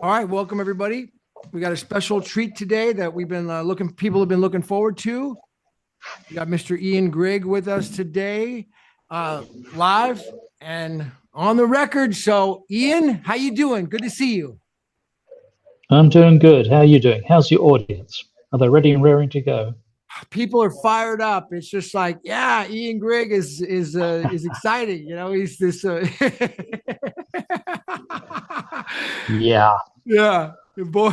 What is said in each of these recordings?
All right, welcome everybody. We got a special treat today that we've been people have been looking forward to. We got Mr. Ian Grigg with us today, live and on the record. So, Ian, how you doing? Good to see you. I'm doing good. How are you doing? How's your audience? Are they ready and raring to go? People are fired up. It's just like, yeah, Ian Grigg is exciting. You know, he's this. Yeah. Yeah. Boy,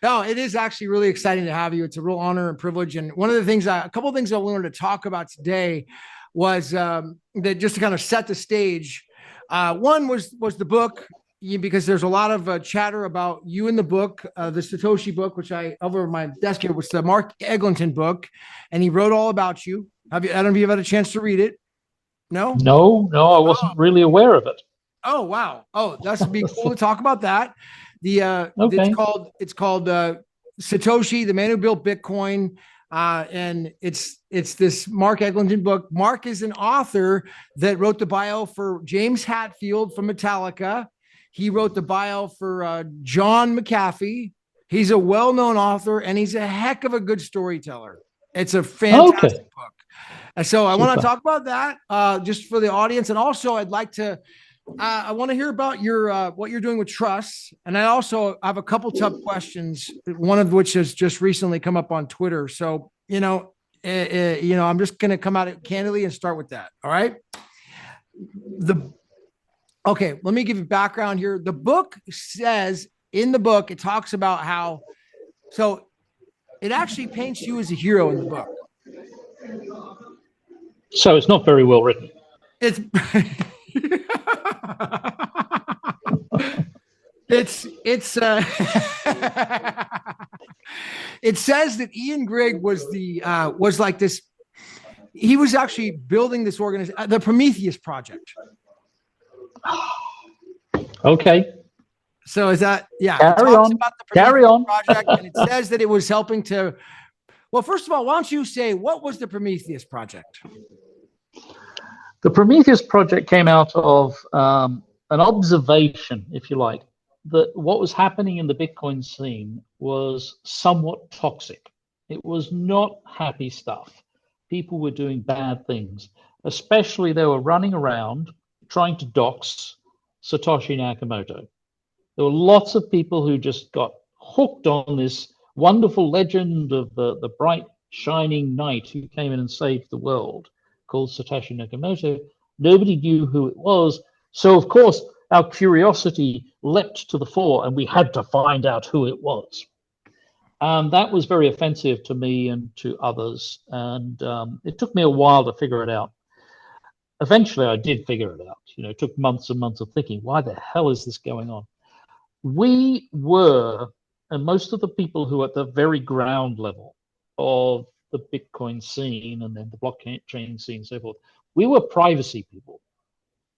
no, it is actually really exciting to have you. It's a real honor and privilege. And one of the things, a couple of things I wanted to talk about today was that just to kind of set the stage. One was the book, because there's a lot of chatter about you in the book, the Satoshi book, which I over my desk here was the Mark Eglinton book, and he wrote all about you. Have you? I don't know if you've had a chance to read it. No. No, I Oh, wasn't really aware of it. oh wow. Oh, that's be cool to talk about that. It's Okay. called Satoshi, the man who built Bitcoin. And it's this Mark Eglinton book. Mark is an author that wrote the bio for James Hetfield from Metallica. He wrote the bio for John McAfee. He's a well-known author, and he's a heck of a good storyteller. It's a Okay. fantastic book. And so I want to Super. talk about that just for the audience, and also I'd like to I want to hear about your what you're doing with trusts, and I also have a couple tough questions. One of which has just recently come up on Twitter. So I'm just going to come at it candidly and start with that. All right. The Okay. Let me give you background here. The book says in the book it talks about how so it actually paints you as a hero in the book. So it's not very well written. It's it's it says that Ian Grigg was like this. He was actually building this organization, the Prometheus project. Okay. So is that, yeah? It Carry talks on. about the Carry Prometheus on. project, and it says that it was helping to. Well, first of all, why don't you say what was the Prometheus project? The Prometheus project came out of an observation, if you like, that what was happening in the Bitcoin scene was somewhat toxic. It was not happy stuff. People were doing bad things, especially they were running around trying to dox Satoshi Nakamoto. There were lots of people who just got hooked on this wonderful legend of the bright, shining knight who came in and saved the world, called Satoshi Nakamoto. Nobody knew who it was. So, of course, our curiosity leapt to the fore and we had to find out who it was. That was very offensive to me and to others. And it took me a while to figure it out. Eventually, I did figure it out. It took months and months of thinking, why the hell is this going on? We were, and most of the people who are at the very ground level of the Bitcoin scene and then the blockchain scene and so forth, we were privacy people.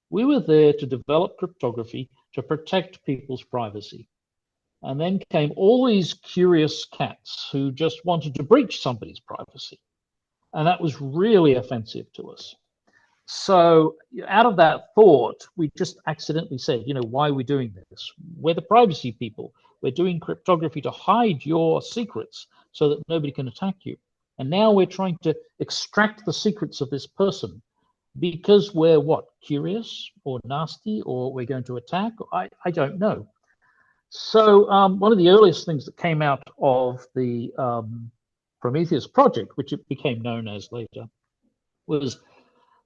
We were there to develop cryptography to protect people's privacy. And then came all these curious cats who just wanted to breach somebody's privacy. And that was really offensive to us. So out of that thought, we just accidentally said, why are we doing this? We're the privacy people. We're doing cryptography to hide your secrets so that nobody can attack you. And now we're trying to extract the secrets of this person because we're what? Curious or nasty, or we're going to attack? I don't know. So one of the earliest things that came out of the Prometheus project, which it became known as later, was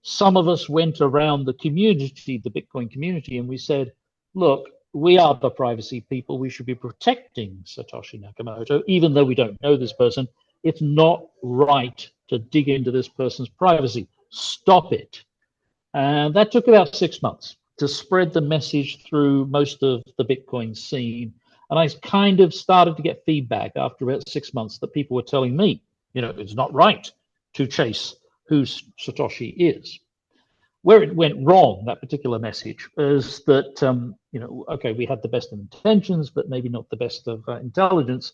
some of us went around the community, the Bitcoin community, and we said, look, we are the privacy people. We should be protecting Satoshi Nakamoto, even though we don't know this person. It's not right to dig into this person's privacy. Stop it. And that took about 6 months to spread the message through most of the Bitcoin scene. And I kind of started to get feedback after about 6 months that people were telling me, it's not right to chase who Satoshi is. Where it went wrong, that particular message, is that, okay, we had the best of intentions, but maybe not the best of intelligence.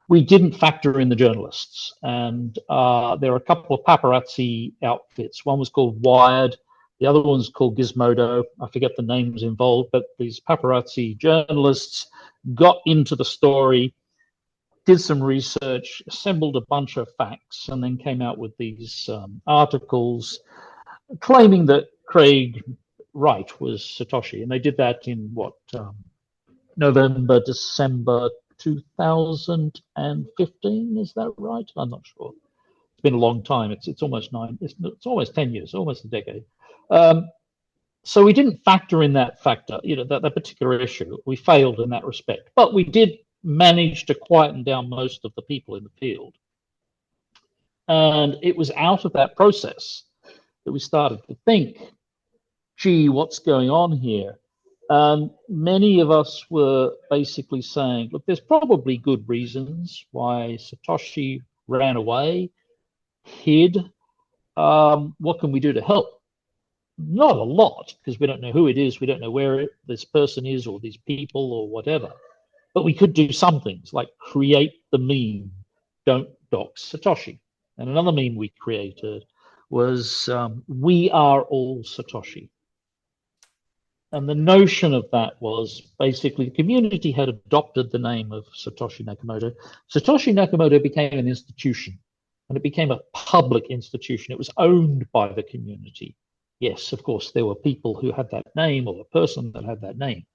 We didn't factor in the journalists. And there are a couple of paparazzi outfits. One was called Wired, The other one's called Gizmodo. I forget the names involved, but these paparazzi journalists got into the story, did some research, assembled a bunch of facts, and then came out with these articles claiming that Craig Wright was Satoshi. And they did that in what, November, December 2015, is that right? I'm not sure. It's been a long time. It's almost it's almost 10 years, almost a decade. So we didn't factor in that factor, that particular issue. We failed in that respect, but we did manage to quieten down most of the people in the field. And it was out of that process that we started to think, gee, what's going on here? Many of us were basically saying, look, there's probably good reasons why Satoshi ran away, hid. What can we do to help? Not a lot, because we don't know who it is. We don't know where this person is or these people or whatever. But we could do some things like create the meme, don't dox Satoshi. And another meme we created was we are all Satoshi. And the notion of that was basically the community had adopted the name of Satoshi Nakamoto. Satoshi Nakamoto became an institution, and it became a public institution. It was owned by the community. Yes, of course, there were people who had that name, or a person that had that name.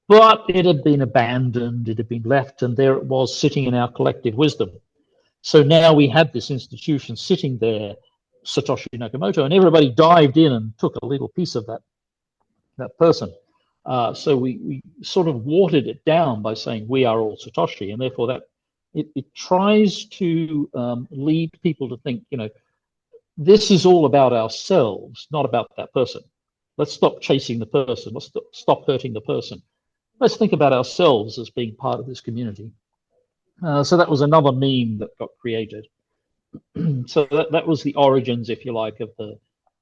But it had been abandoned, it had been left, and there it was sitting in our collective wisdom. So now we had this institution sitting there, Satoshi Nakamoto, and everybody dived in and took a little piece of that person. So we sort of watered it down by saying we are all Satoshi, and therefore that it tries to lead people to think, this is all about ourselves, not about that person. Let's stop chasing the person. Let's stop hurting the person. Let's think about ourselves as being part of this community. So that was another meme that got created. So that was the origins, if you like, of the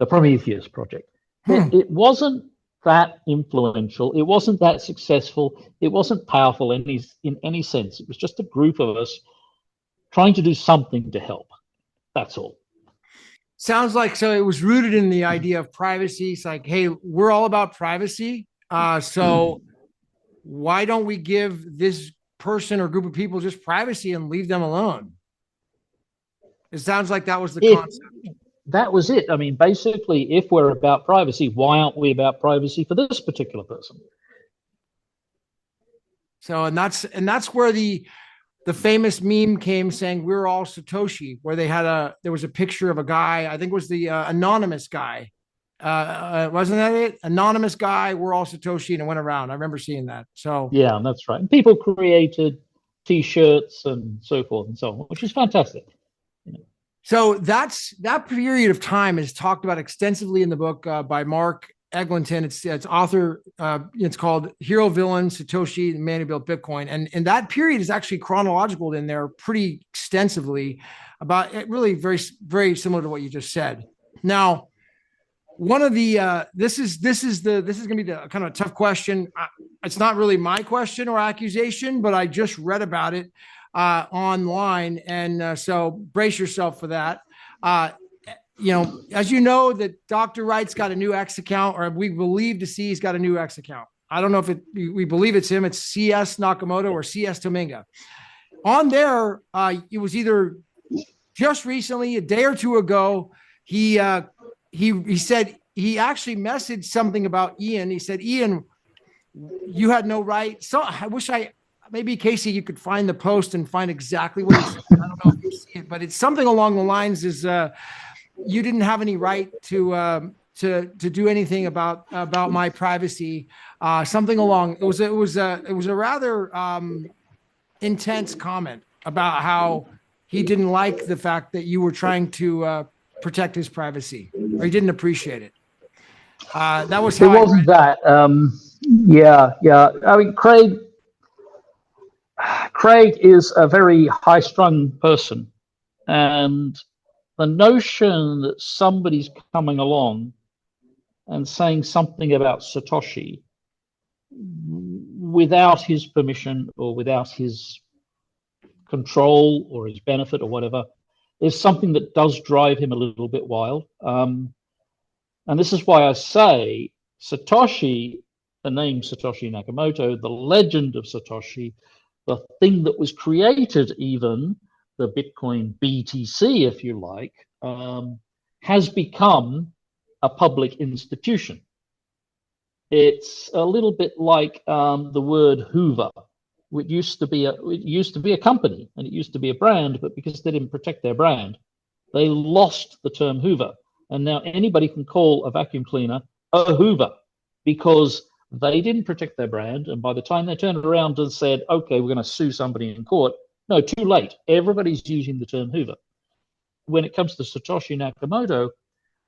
Prometheus project. It wasn't that influential. It wasn't that successful. It wasn't powerful in any sense. It was just a group of us trying to do something to help. That's all. Sounds like, so it was rooted in the idea of privacy. It's like, hey, we're all about privacy. So why don't we give this person or group of people just privacy and leave them alone? It sounds like that was the concept. That was it. I mean, basically, if we're about privacy, why aren't we about privacy for this particular person? So, and that's where the famous meme came saying we're all Satoshi, where there was a picture of a guy, I think it was the anonymous guy. Wasn't that it? Anonymous guy, we're all Satoshi, and it went around. I remember seeing that. So yeah, that's right. And people created T-shirts and so forth and so on, which is fantastic. So that period of time is talked about extensively in the book by Mark Eglinton. It's author. It's called Hero Villain, Satoshi, the Man Who Built Bitcoin. And that period is actually chronological in there pretty extensively about it, really very, very similar to what you just said. Now, one of the this is going to be the kind of a tough question. It's not really my question or accusation, but I just read about it online, and so brace yourself for that. As you know, that Dr. Wright's got a new X account, or we believe to see he's got a new X account. I don't know if we believe it's him. It's CS Nakamoto or CS Tominga. On there, it was either just recently, a day or two ago, he said he actually messaged something about Ian. He said, Ian, you had no right. So I wish maybe Casey, you could find the post and find exactly what he said. I don't know if you see it, but it's something along the lines is you didn't have any right to do anything about my privacy. Something along. It was a rather intense comment about how he didn't like the fact that you were trying to protect his privacy, or he didn't appreciate it. That was how it wasn't that. Yeah. I mean, Craig is a very high-strung person, and the notion that somebody's coming along and saying something about Satoshi without his permission or without his control or his benefit or whatever is something that does drive him a little bit wild. And this is why I say Satoshi, the name Satoshi Nakamoto, the legend of Satoshi, the thing that was created, even the Bitcoin BTC, if you like, has become a public institution. It's a little bit like the word Hoover. It used to be a company and it used to be a brand, but because they didn't protect their brand, they lost the term Hoover. And now anybody can call a vacuum cleaner a Hoover because they didn't protect their brand. And by the time they turned around and said, okay, we're going to sue somebody in court, no, too late. Everybody's using the term Hoover. When it comes to Satoshi Nakamoto,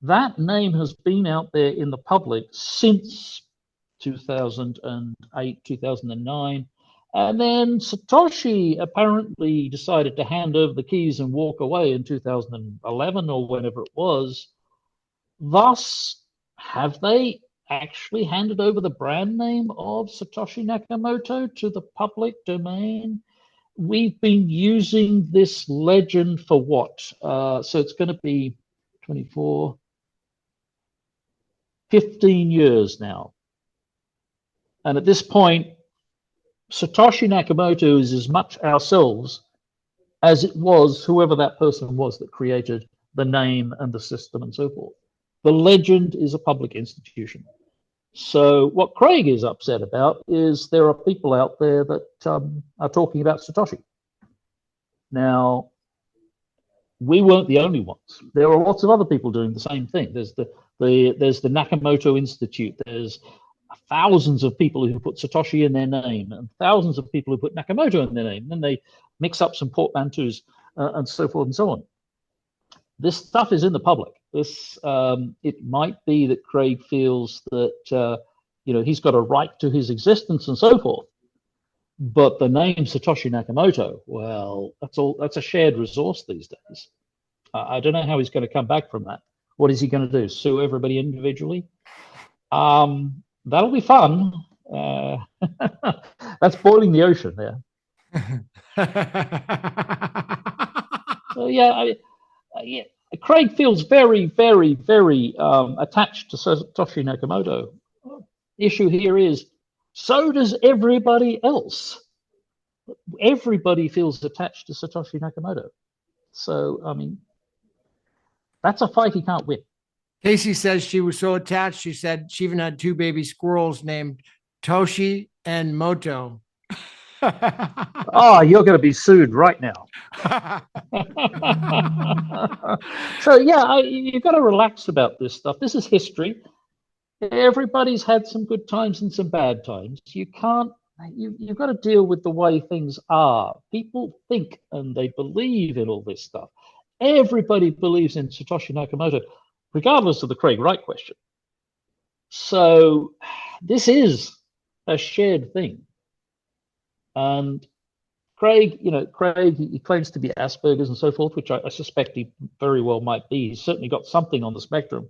that name has been out there in the public since 2008, 2009. And then Satoshi apparently decided to hand over the keys and walk away in 2011 or whenever it was. Thus, have they actually handed over the brand name of Satoshi Nakamoto to the public domain? We've been using this legend for what? So it's going to be 24, 15 years now. And at this point, Satoshi Nakamoto is as much ourselves as it was whoever that person was that created the name and the system and so forth. The legend is a public institution. So what Craig is upset about is there are people out there that are talking about Satoshi. Now, we weren't the only ones. There are lots of other people doing the same thing. There's the Nakamoto Institute. There's thousands of people who put Satoshi in their name and thousands of people who put Nakamoto in their name. And then they mix up some portmanteaus and so forth and so on. This stuff is in the public. This it might be that Craig feels that he's got a right to his existence and so forth. But the name Satoshi Nakamoto, well, that's a shared resource these days. I don't know how he's going to come back from that. What is he going to do? Sue everybody individually? That'll be fun. That's boiling the ocean there. So yeah, Craig feels very, very, very attached to Satoshi Nakamoto. Issue here is, so does everybody else. Everybody feels attached to Satoshi Nakamoto. So, I mean, that's a fight he can't win. Casey says she was so attached, she said she even had two baby squirrels named Toshi and Moto. Oh, you're going to be sued right now. So, yeah, you've got to relax about this stuff. This is history. Everybody's had some good times and some bad times. You've got to deal with the way things are. People think and they believe in all this stuff. Everybody believes in Satoshi Nakamoto, regardless of the Craig Wright question. So this is a shared thing. And Craig, he claims to be Asperger's and so forth, which I suspect he very well might be. He's certainly got something on the spectrum.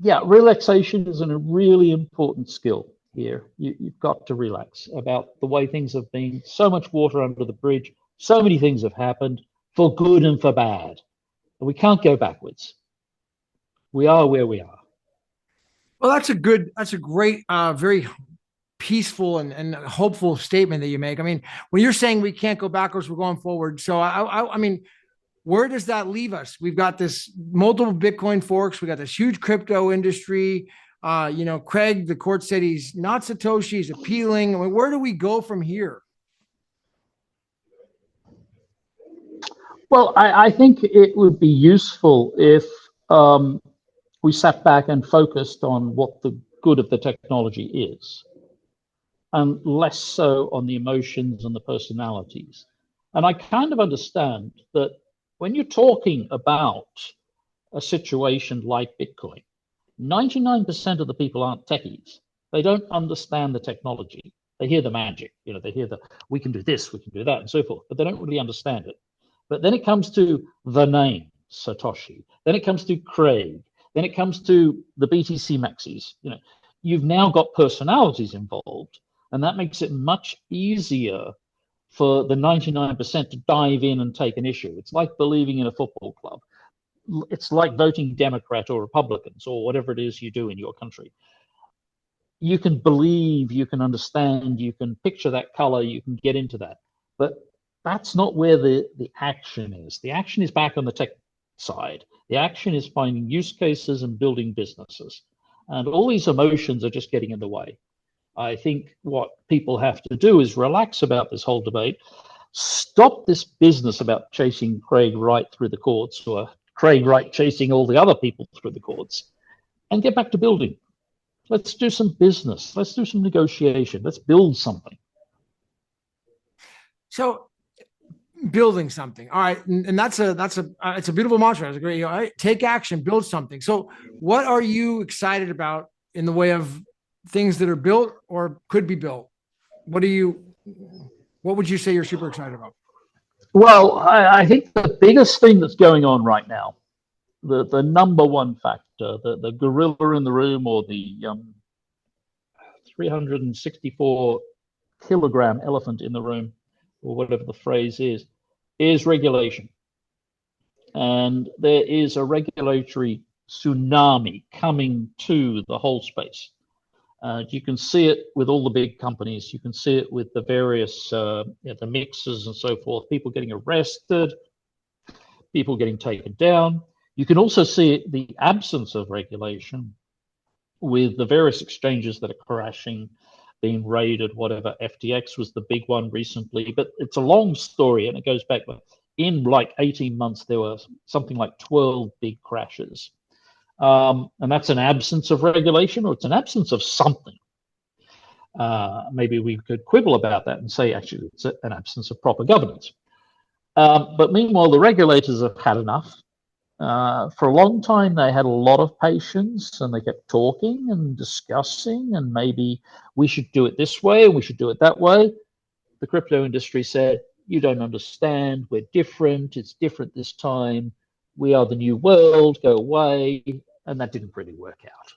Yeah, relaxation is a really important skill here. You've got to relax about the way things have been. So much water under the bridge. So many things have happened for good and for bad. And we can't go backwards. We are where we are. Well, that's a great, very peaceful and hopeful statement that you make. I mean, when you're saying we can't go backwards, we're going forward. So I mean, where does that leave us? We've got this multiple Bitcoin forks. We got this huge crypto industry. Craig, the court said he's not Satoshi, he's appealing. I mean, where do we go from here? Well, I think it would be useful if we sat back and focused on what the good of the technology is, and less so on the emotions and the personalities. And I kind of understand that when you're talking about a situation like Bitcoin, 99% of the people aren't techies. They don't understand the technology. They hear the magic, they hear we can do this, we can do that, and so forth, but they don't really understand it. But then it comes to the name Satoshi. Then it comes to Craig. Then it comes to the BTC maxis. You've now got personalities involved, and that makes it much easier for the 99% to dive in and take an issue. It's like believing in a football club. it's like voting Democrat or Republicans or whatever it is you do in your country. You can believe, you can understand, you can picture that color, you can get into that. But that's not where the action is. The action is back on the tech side. The action is finding use cases and building businesses. And all these emotions are just getting in the way. I think what people have to do is relax about this whole debate. Stop this business about chasing Craig Wright through the courts or Craig Wright chasing all the other people through the courts, and get back to building. Let's do some business. Let's do some negotiation. Let's build something. So building something. All right. And it's a beautiful mantra. I agree. All right. Take action, build something. So what are you excited about in the way of things that are built or could be built? What would you say you're super excited about? Well, I think the biggest thing that's going on right now, the number one factor, the gorilla in the room, or the 364 kilogram elephant in the room, or whatever the phrase is regulation. And there is a regulatory tsunami coming to the whole space. You can see it with all the big companies. You can see it with the various the mixers and so forth, people getting arrested, people getting taken down. You can also see it, the absence of regulation with the various exchanges that are crashing, being raided, whatever. FTX was the big one recently, but it's a long story and it goes back. In like 18 months, there were something like 12 big crashes. And that's an absence of regulation, or it's an absence of something. Maybe we could quibble about that and say, actually, it's an absence of proper governance. But meanwhile, the regulators have had enough. For a long time, they had a lot of patience and they kept talking and discussing, and maybe we should do it this way and we should do it that way. The crypto industry said, you don't understand, we're different, it's different this time, we are the new world, go away. And that didn't really work out.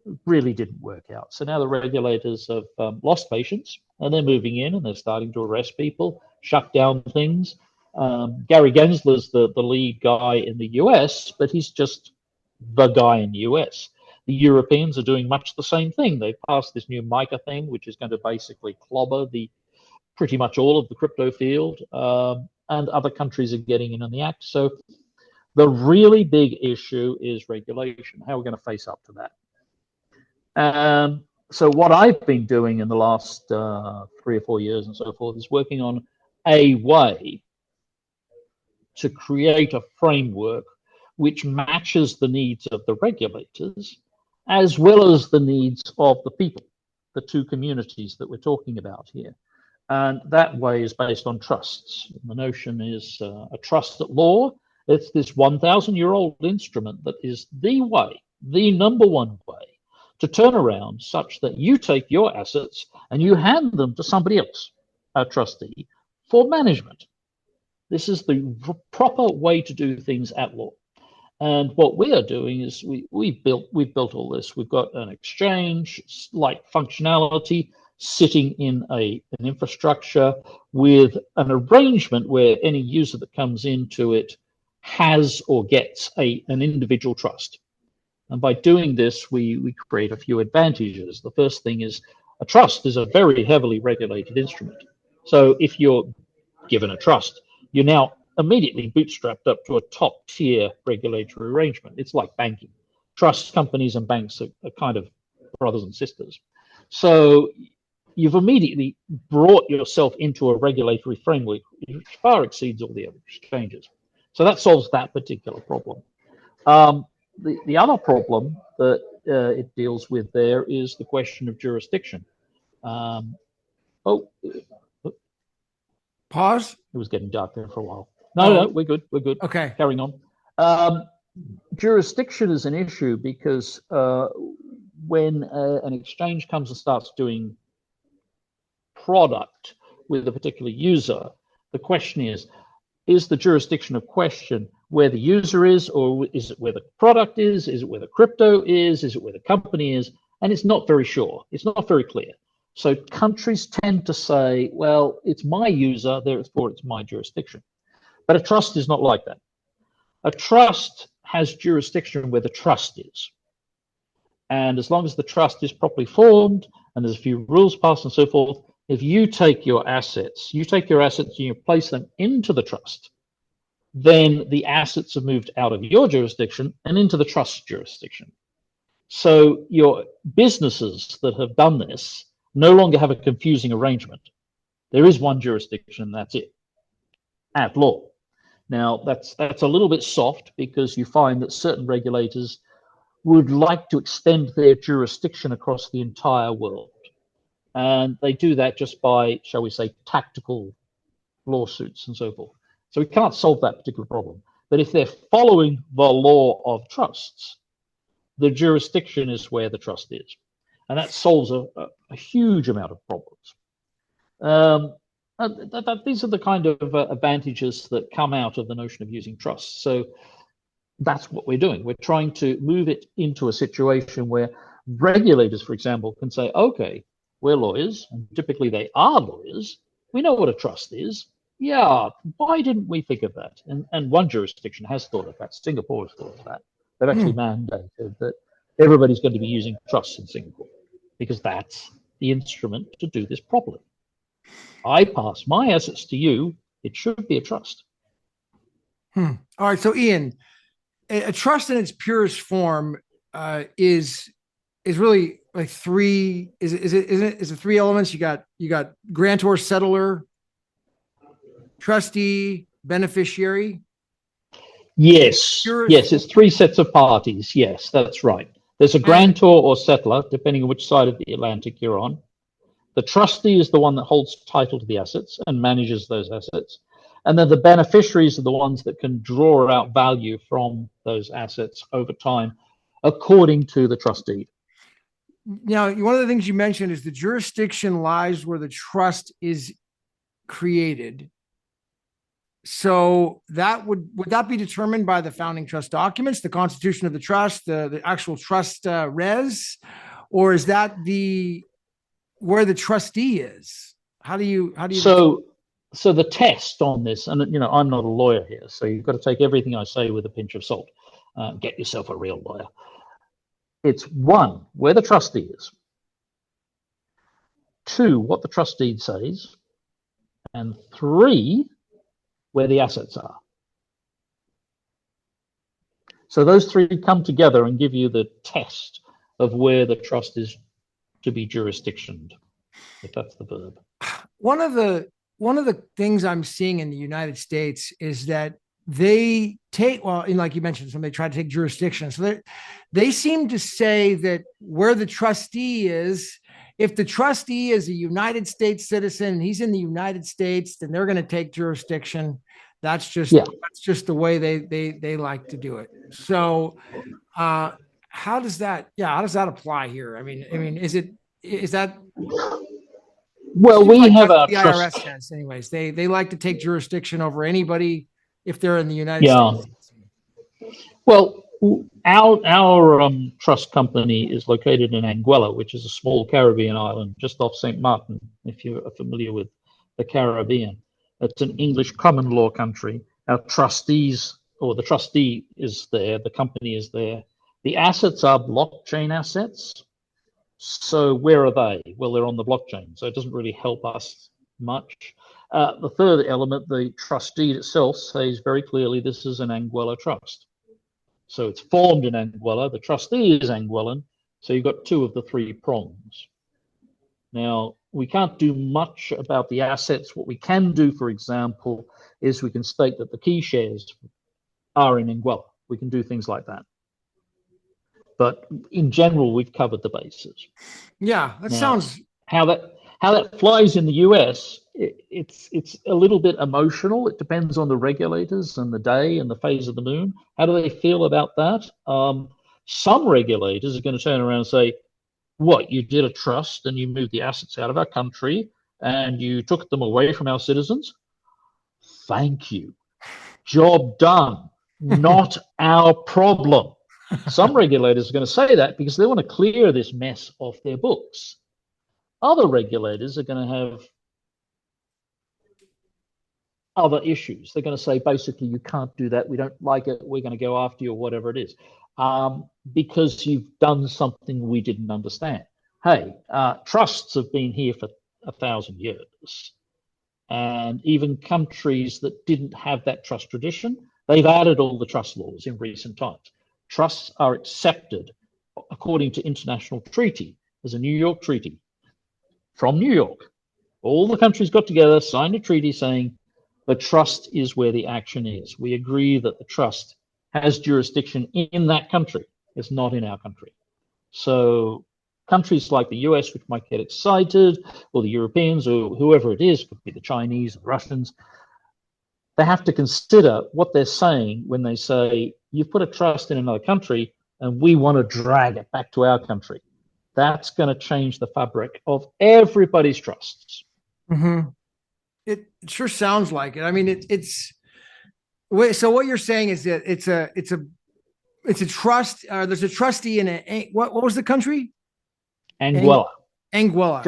It really didn't work out. So now the regulators have lost patience and they're moving in and they're starting to arrest people, shut down things. Gary Gensler's the lead guy in the US, but he's just the guy in the US. The Europeans are doing much the same thing. They've passed this new MiCA thing, which is going to basically clobber pretty much all of the crypto field, and other countries are getting in on the act. So the really big issue is regulation. How are we going to face up to that? So what I've been doing in the last 3 or 4 years and so forth is working on a way to create a framework which matches the needs of the regulators as well as the needs of the people, the two communities that we're talking about here. And that way is based on trusts. The notion is a trust at law. It's this 1,000-year-old instrument that is the way, the number one way to turn around such that you take your assets and you hand them to somebody else, a trustee, for management. This is the proper way to do things at law. And what we are doing is we've built all this. We've got an exchange-like functionality sitting in an infrastructure with an arrangement where any user that comes into it has or gets an individual trust. And by doing this, we create a few advantages. The first thing is a trust is a very heavily regulated instrument. So if you're given a trust, you're now immediately bootstrapped up to a top tier regulatory arrangement. It's like banking. Trust companies and banks are kind of brothers and sisters. So you've immediately brought yourself into a regulatory framework which far exceeds all the other exchanges. So that solves that particular problem. The other problem that it deals with there is the question of jurisdiction. Pause. It was getting dark there for a while. No, we're good. We're good. Okay. Carrying on. Jurisdiction is an issue because when an exchange comes and starts doing product with a particular user, the question is the jurisdiction of question where the user is, or is it where the product is it where the crypto is it where the company is? And it's not very sure. It's not very clear. So countries tend to say, well, it's my user, therefore it's my jurisdiction. But a trust is not like that. A trust has jurisdiction where the trust is. And as long as the trust is properly formed and there's a few rules passed and so forth, if you take your assets and you place them into the trust, then the assets are moved out of your jurisdiction and into the trust jurisdiction. So your businesses that have done this no longer have a confusing arrangement. There is one jurisdiction, and that's it, at law. Now, that's a little bit soft because you find that certain regulators would like to extend their jurisdiction across the entire world. And they do that just by, shall we say, tactical lawsuits and so forth. So we can't solve that particular problem. But if they're following the law of trusts, the jurisdiction is where the trust is. And that solves a huge amount of problems. These are the kind of advantages that come out of the notion of using trusts. So that's what we're doing. We're trying to move it into a situation where regulators, for example, can say, okay, we're lawyers, and typically they are lawyers. We know what a trust is. Yeah, why didn't we think of that? And one jurisdiction has thought of that. Singapore has thought of that. They've actually mandated that everybody's going to be using trusts in Singapore because that's the instrument to do this properly. I pass my assets to you. It should be a trust. All right. So, Ian, a trust in its purest form is really like three. Is it three elements? You got grantor, settlor, trustee, beneficiary. Yes, it's three sets of parties. Yes, that's right. There's a grantor or settlor, depending on which side of the Atlantic you're on. The trustee is the one that holds title to the assets and manages those assets. And then the beneficiaries are the ones that can draw out value from those assets over time, according to the trustee. Now, one of the things you mentioned is the jurisdiction lies where the trust is created. So that would that be determined by the founding trust documents, the constitution of the trust, the actual trust res, or is that where the trustee is? How do you So the test on this, and I'm not a lawyer here, so you've got to take everything I say with a pinch of salt. Get yourself a real lawyer. It's 1, where the trustee is. 2, what the trustee says. And 3, where the assets are. So those 3 come together and give you the test of where the trust is to be jurisdictioned, if that's the verb. One of the things I'm seeing in the United States is that they take, like you mentioned, somebody tried to take jurisdiction. So they seem to say that where the trustee is, if the trustee is a United States citizen and he's in the United States, then they're going to take jurisdiction. That's just the way they like to do it. So how does that apply here? I mean, is that well, we like have our the trust. IRS says, anyways. They like to take jurisdiction over anybody if they're in the United States. Well, our trust company is located in Anguilla, which is a small Caribbean island just off St. Martin, if you're familiar with the Caribbean. It's an English common law country. Our trustees, or the trustee is there, the company is there. The assets are blockchain assets. So where are they? Well, they're on the blockchain, so it doesn't really help us much. The third element, the trustee itself says very clearly this is an Anguilla trust. So it's formed in Anguilla. The trustee is Anguillan. So you've got 2 of the 3 prongs. Now, we can't do much about the assets. What we can do, for example, is we can state that the key shares are in Anguilla. We can do things like that. But in general, we've covered the bases. Yeah, that sounds how that flies in the US. It's a little bit emotional. It depends on the regulators and the day and the phase of the moon. How do they feel about that? Some regulators are going to turn around and say, "What, you did a trust and you moved the assets out of our country and you took them away from our citizens? Thank you. Job done. Not our problem." Some regulators are going to say that because they want to clear this mess off their books. Other regulators are going to have other issues. They're going to say, basically, you can't do that. We don't like it. We're going to go after you, or whatever it is, because you've done something we didn't understand. Hey, trusts have been here for 1,000 years. And even countries that didn't have that trust tradition, they've added all the trust laws in recent times. Trusts are accepted according to international treaty. There's a New York Treaty from New York. All the countries got together, signed a treaty saying the trust is where the action is. We agree that the trust has jurisdiction in that country. It's not in our country. So countries like the US, which might get excited, or the Europeans, or whoever it is, could be the Chinese, the Russians, they have to consider what they're saying when they say, you've put a trust in another country and we want to drag it back to our country. That's going to change the fabric of everybody's trusts. Mm-hmm. It sure sounds like it. I mean, it's so what you're saying is that it's a trust. There's a trustee in a what was the country? Anguilla. Anguilla.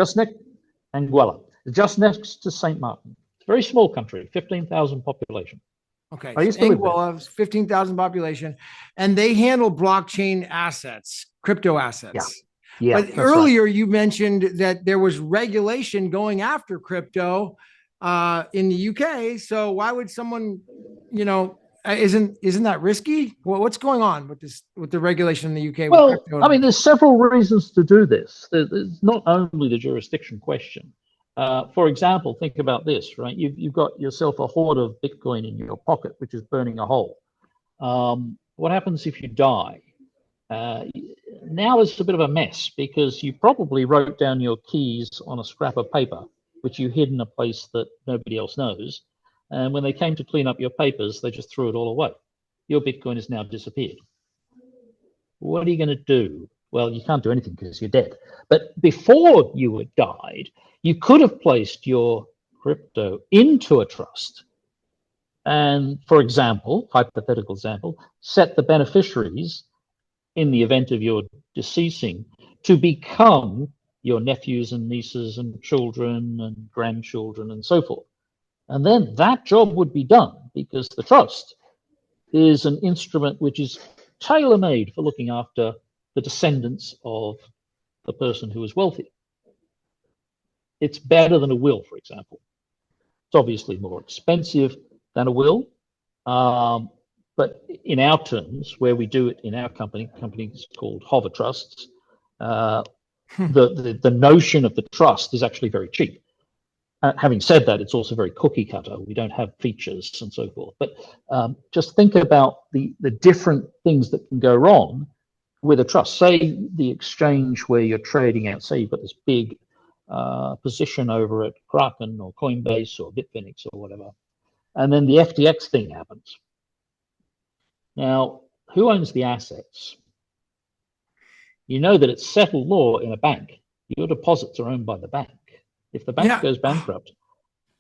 Anguilla, just next to St. Martin. It's a very small country, 15,000 population. Okay. I used to live there. Anguilla, 15,000 population, and they handle blockchain assets, crypto assets. Yeah. But earlier you mentioned that there was regulation going after crypto in the UK. So why would someone, isn't that risky? Well, what's going on with the regulation in the UK? Well, I mean, there's several reasons to do this. There's not only the jurisdiction question. For example, think about this, right? You've got yourself a hoard of Bitcoin in your pocket, which is burning a hole. What happens if you die? Now it's a bit of a mess because you probably wrote down your keys on a scrap of paper, which you hid in a place that nobody else knows. And when they came to clean up your papers, they just threw it all away. Your Bitcoin has now disappeared. What are you going to do? Well, you can't do anything because you're dead. But before you had died, you could have placed your crypto into a trust. And for example, hypothetical example, set the beneficiaries in the event of your deceasing to become your nephews and nieces and children and grandchildren and so forth. And then that job would be done because the trust is an instrument which is tailor-made for looking after the descendants of the person who is wealthy. It's better than a will, for example. It's obviously more expensive than a will, but in our terms, where we do it in our companies called hover trusts, the notion of the trust is actually very cheap. Having said that, it's also very cookie cutter. We don't have features and so forth. But just think about the different things that can go wrong with a trust. Say the exchange where you're trading out, say you've got this big position over at Kraken or Coinbase or Bitfinex or whatever, and then the FTX thing happens. Now, who owns the assets? You know that it's settled law in a bank. Your deposits are owned by the bank. If the bank goes bankrupt,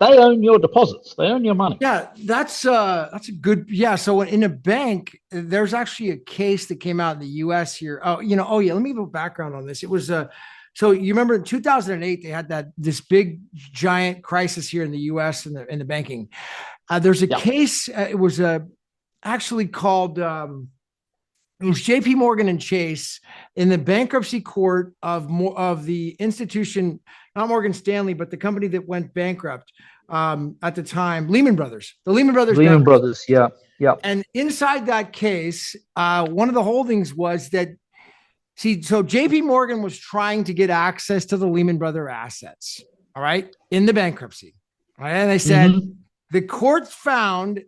they own your deposits. They own your money. Yeah, that's a good. Yeah, so in a bank, there's actually a case that came out in the U.S. here. Let me give a background on this. It was so you remember in 2008 they had this big giant crisis here in the U.S. in the banking. There's a case. It was actually called. It was J.P. Morgan and Chase in the bankruptcy court of the institution, not Morgan Stanley, but the company that went bankrupt at the time, Lehman Brothers. The Lehman Brothers. Lehman Brothers, yeah. And inside that case, one of the holdings was that, so J.P. Morgan was trying to get access to the Lehman Brothers assets, all right, in the bankruptcy. All right? And they said the court found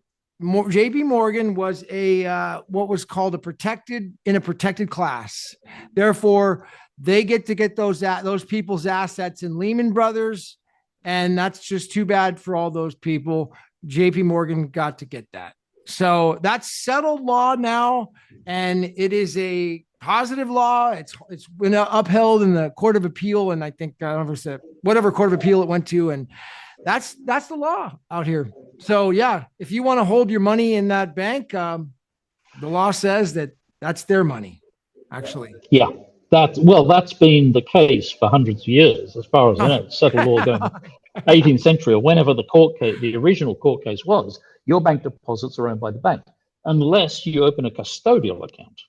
J.P. Morgan was what was called a protected class. Therefore, they get to get those people's assets in Lehman Brothers, and that's just too bad for all those people. J.P. Morgan got to get that. So that's settled law now, and it is a positive law. It's been upheld in the Court of Appeal, and I think whatever Court of Appeal it went to, and that's the law out here. So yeah, if you want to hold your money in that bank, the law says that's their money, actually. Yeah, that's been the case for hundreds of years, as far as I know. Settled law 18th century, or whenever the original court case was, your bank deposits are owned by the bank, unless you open a custodial account.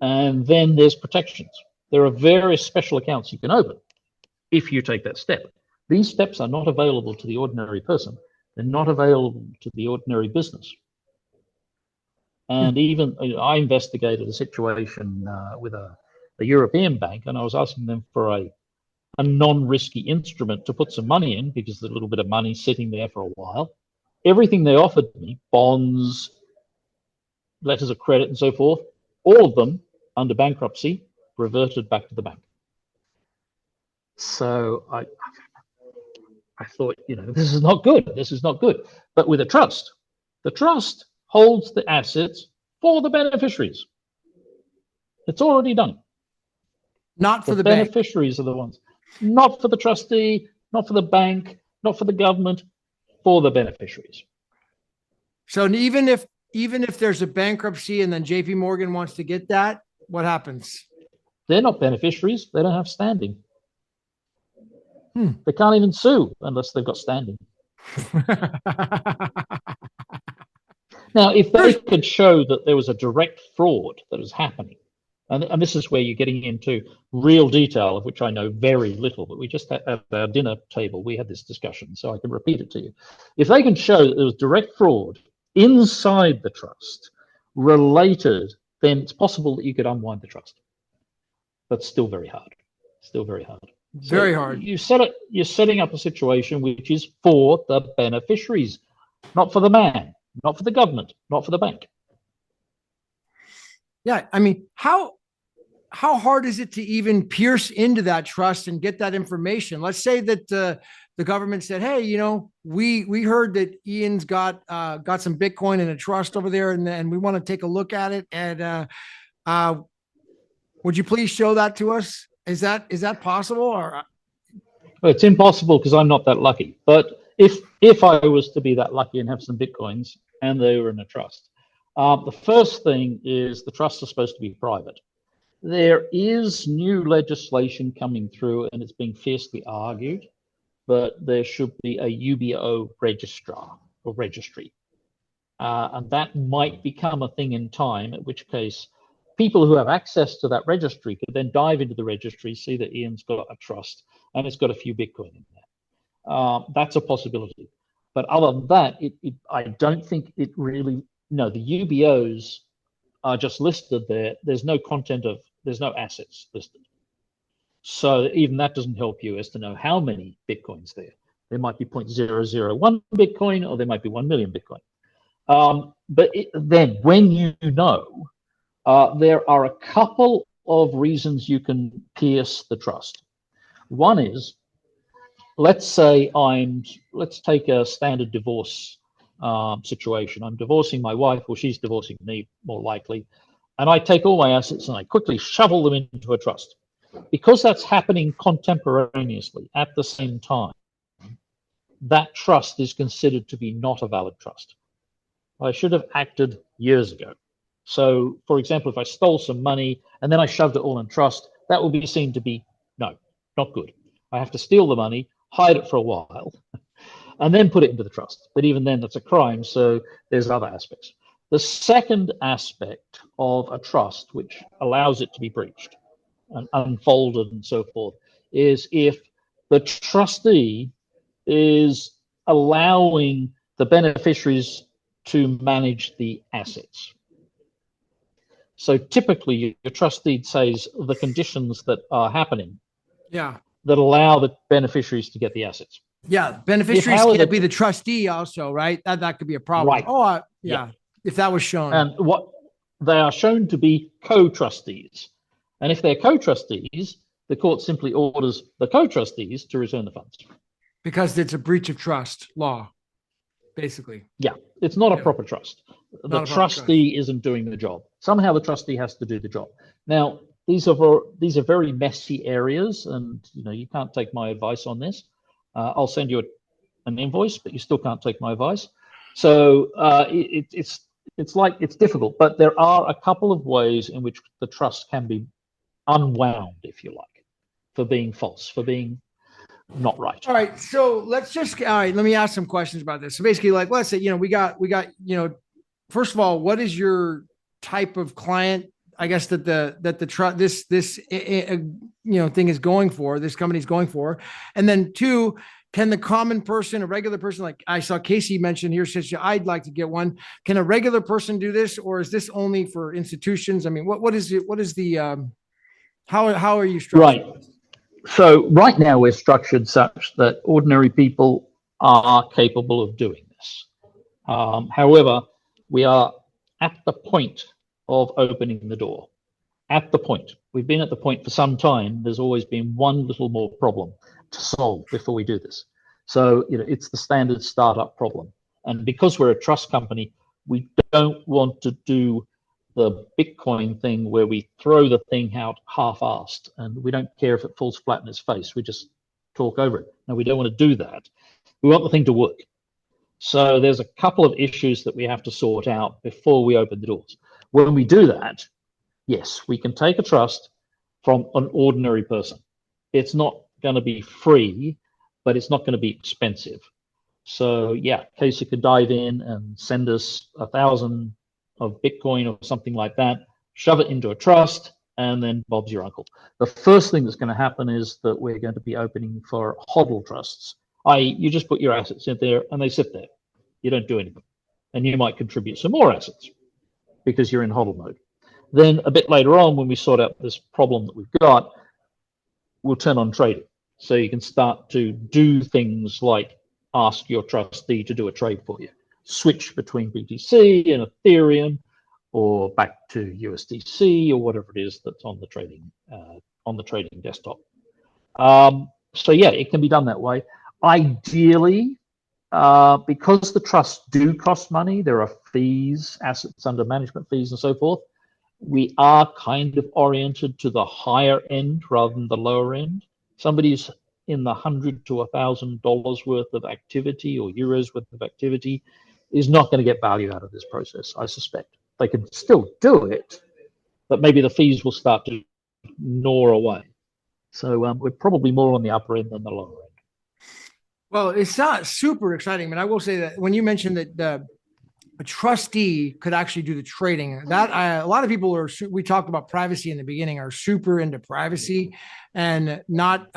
And then there's protections. There are various special accounts you can open if you take that step. These steps are not available to the ordinary person. They're not available to the ordinary business. And even I investigated a situation with a European bank, and I was asking them for a non-risky instrument to put some money in, because there's a little bit of money sitting there for a while. Everything they offered me, bonds, letters of credit, and so forth, all of them under bankruptcy reverted back to the bank. So I thought, this is not good. This is not good. But with a trust, the trust holds the assets for the beneficiaries. It's already done. Not for the beneficiaries bank. Are the ones. Not for the trustee, not for the bank, not for the government, for the beneficiaries. So even if there's a bankruptcy and then JP Morgan wants to get that, what happens? They're not beneficiaries. They don't have standing. They can't even sue unless they've got standing. Now, if they could show that there was a direct fraud that was happening, and this is where you're getting into real detail, of which I know very little, but we just at our dinner table, we had this discussion, so I can repeat it to you. If they can show that there was direct fraud inside the trust related, then it's possible that you could unwind the trust. But still very hard. Still very hard. Very hard. You're setting up a situation which is for the beneficiaries, not for the man, not for the government, not for the bank. Yeah, I mean, how hard is it to even pierce into that trust and get that information? Let's say that the government said, "Hey, we heard that Ian's got some Bitcoin in a trust over there, and we want to take a look at it. And would you please show that to us?" Is that possible? Or well, it's impossible because I'm not that lucky. But if I was to be that lucky and have some Bitcoins and they were in a trust, the first thing is the trusts are supposed to be private. There is new legislation coming through, and it's being fiercely argued, but there should be a UBO registrar or registry. And that might become a thing in time, at which case people who have access to that registry could then dive into the registry, see that Ian's got a trust and it's got a few Bitcoin in there. That's a possibility. But other than that, I don't think it really, no, the UBOs are just listed there. There's no assets listed. So even that doesn't help you as to know how many Bitcoins there. There might be 0.001 Bitcoin, or there might be 1 million Bitcoin. But then when you know, there are a couple of reasons you can pierce the trust. One is, let's take a standard divorce situation. I'm divorcing my wife, or she's divorcing me, more likely, and I take all my assets and I quickly shovel them into a trust. Because that's happening contemporaneously at the same time, that trust is considered to be not a valid trust. I should have acted years ago. So, for example, if I stole some money and then I shoved it all in trust, that will be seen to be, no, not good. I have to steal the money, hide it for a while, and then put it into the trust. But even then, that's a crime, so there's other aspects. The second aspect of a trust, which allows it to be breached and unfolded and so forth, is if the trustee is allowing the beneficiaries to manage the assets. So typically, your trust deed says the conditions that are happening, that allow the beneficiaries to get the assets. Yeah, beneficiaries can't be the trustee also, right? That could be a problem. Right. If that was shown. And what they are shown to be co-trustees. And if they're co-trustees, the court simply orders the co-trustees to return the funds. Because it's a breach of trust law, basically. Yeah, it's not a proper trust. The trustee isn't doing the job. Somehow the trustee has to do the job. Now, these are very messy areas, and you can't take my advice on this. I'll send you an invoice, but you still can't take my advice. So it's difficult, but there are a couple of ways in which the trust can be unwound, if you like, for being false, for being not right. All right. So let me ask some questions about this. So basically, like, let's say, we got, first of all, what is your type of client? I guess that this thing is going for, this company's going for. And then two, can the common person, a regular person, like I saw Casey mention here, says, I'd like to get one. Can a regular person do this, or is this only for institutions? I mean, what is it? What is the, how are you structured? Right. So right now we're structured such that ordinary people are capable of doing this. However, we are at the point of opening the door. At the point. We've been at the point for some time. There's always been one little more problem to solve before we do this. So, it's the standard startup problem. And because we're a trust company, we don't want to do the Bitcoin thing where we throw the thing out half-assed and we don't care if it falls flat in its face. We just talk over it. No, we don't want to do that. We want the thing to work. So there's a couple of issues that we have to sort out before we open the doors. When we do that, yes, we can take a trust from an ordinary person. It's not going to be free, but it's not going to be expensive. So yeah, Casey could dive in and send us 1,000 of Bitcoin or something like that, shove it into a trust, and then Bob's your uncle. The first thing that's going to happen is that we're going to be opening for HODL trusts. You just put your assets in there and they sit there. You don't do anything. And you might contribute some more assets because you're in HODL mode. Then a bit later on, when we sort out this problem that we've got, we'll turn on trading. So you can start to do things like ask your trustee to do a trade for you, switch between BTC and Ethereum, or back to USDC or whatever it is that's on the trading desktop. So yeah, it can be done that way. Ideally, because the trusts do cost money, there are fees, assets under management fees, and so forth. We are kind of oriented to the higher end rather than the lower end. Somebody's in the $100 to $1,000 worth of activity or euros worth of activity is not going to get value out of this process, I suspect. They can still do it, but maybe the fees will start to gnaw away. So we're probably more on the upper end than the lower end. Well, it's not super exciting, but I will say that when you mentioned that a trustee could actually do the trading, that a lot of people are, we talked about privacy in the beginning, are super into privacy and not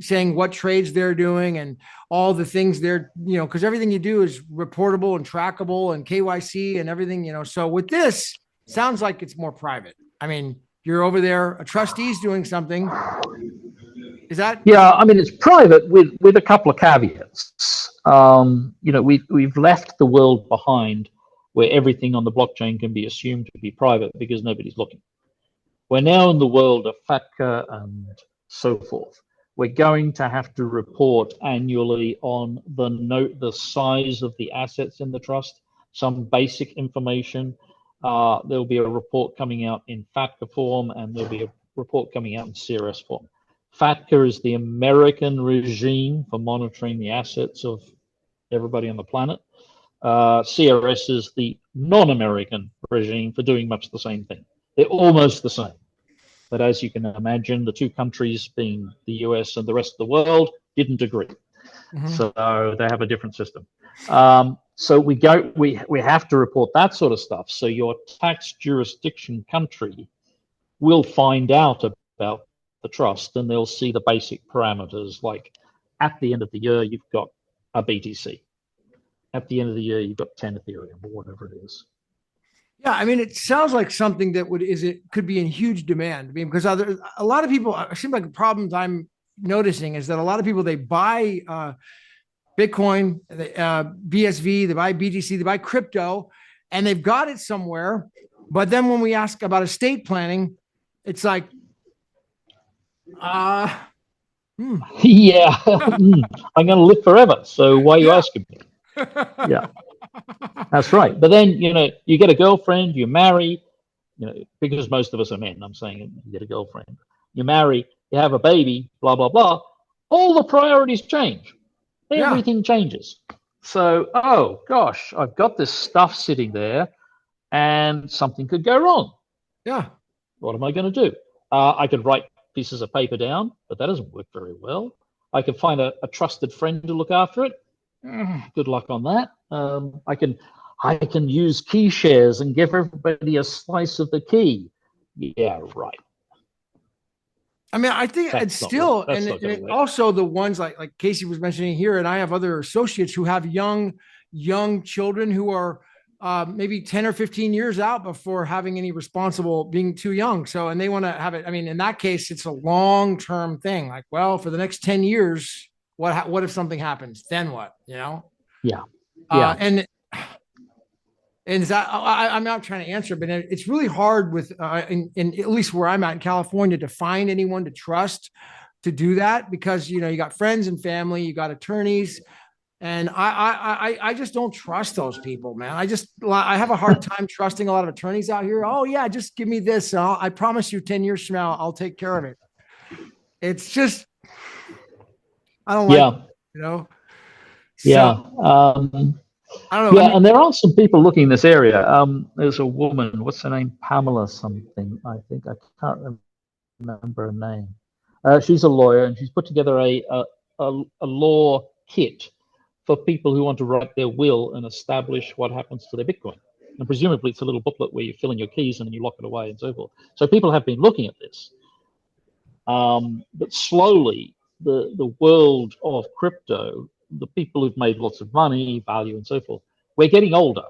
saying what trades they're doing and all the things they're, because everything you do is reportable and trackable and KYC and everything, So with this, sounds like it's more private. I mean, you're over there, a trustee's doing something. Is that? Yeah, I mean, it's private with a couple of caveats. We've left the world behind where everything on the blockchain can be assumed to be private because nobody's looking. We're now in the world of FATCA and so forth. We're going to have to report annually on the size of the assets in the trust, some basic information. There'll be a report coming out in FATCA form, and there'll be a report coming out in CRS form. FATCA is the American regime for monitoring the assets of everybody on the planet. CRS is the non-American regime for doing much the same thing. They're almost the same. But as you can imagine, the two countries, being the US and the rest of the world, didn't agree. Mm-hmm. So they have a different system. So we have to report that sort of stuff. So your tax jurisdiction country will find out about the trust, and they'll see the basic parameters, like at the end of the year, you've got a BTC. At the end of the year, you've got 10 Ethereum or whatever it is. Yeah, I mean, it sounds like something that could be in huge demand. I mean, because a lot of people, it seems like the problems I'm noticing is that a lot of people, they buy Bitcoin, BSV, they buy BTC, they buy crypto, and they've got it somewhere. But then when we ask about estate planning, it's like, yeah, I'm going to live forever. So why are you asking me? Yeah, that's right. But then, you get a girlfriend, you marry, because most of us are men, I'm saying you get a girlfriend, you marry, you have a baby, blah, blah, blah. All the priorities change. Everything changes. So, oh gosh, I've got this stuff sitting there and something could go wrong. Yeah. What am I going to do? I could write pieces of paper down, but that doesn't work very well. I can find a trusted friend to look after it. Good luck on that. I can use key shares and give everybody a slice of the key. Yeah, right. I mean, I think it's still, and also the ones like Casey was mentioning here, and I have other associates who have young children who are maybe 10 or 15 years out before having any responsible, being too young. So, and they want to have it. I mean, in that case, it's a long-term thing. Like, well, for the next 10 years, what if something happens? Then what? You know? Yeah. And is that, I'm not trying to answer, but it's really hard with, in at least where I'm at in California, to find anyone to trust to do that, because, you know, you got friends and family, you got attorneys, and I just don't trust those people, man. I have a hard time trusting a lot of attorneys out here. Oh yeah, just give me this. I promise you 10 years from now, I'll take care of it. It's just, I don't like it, you know? So, I don't know. Yeah, and there are some people looking in this area. There's a woman, what's her name? Pamela something, I think. I can't remember her name. She's a lawyer, and she's put together a law kit for people who want to write their will and establish what happens to their Bitcoin. And presumably it's a little booklet where you fill in your keys and then you lock it away and so forth. So people have been looking at this. But slowly, the world of crypto, the people who've made lots of money, value, and so forth, we're getting older,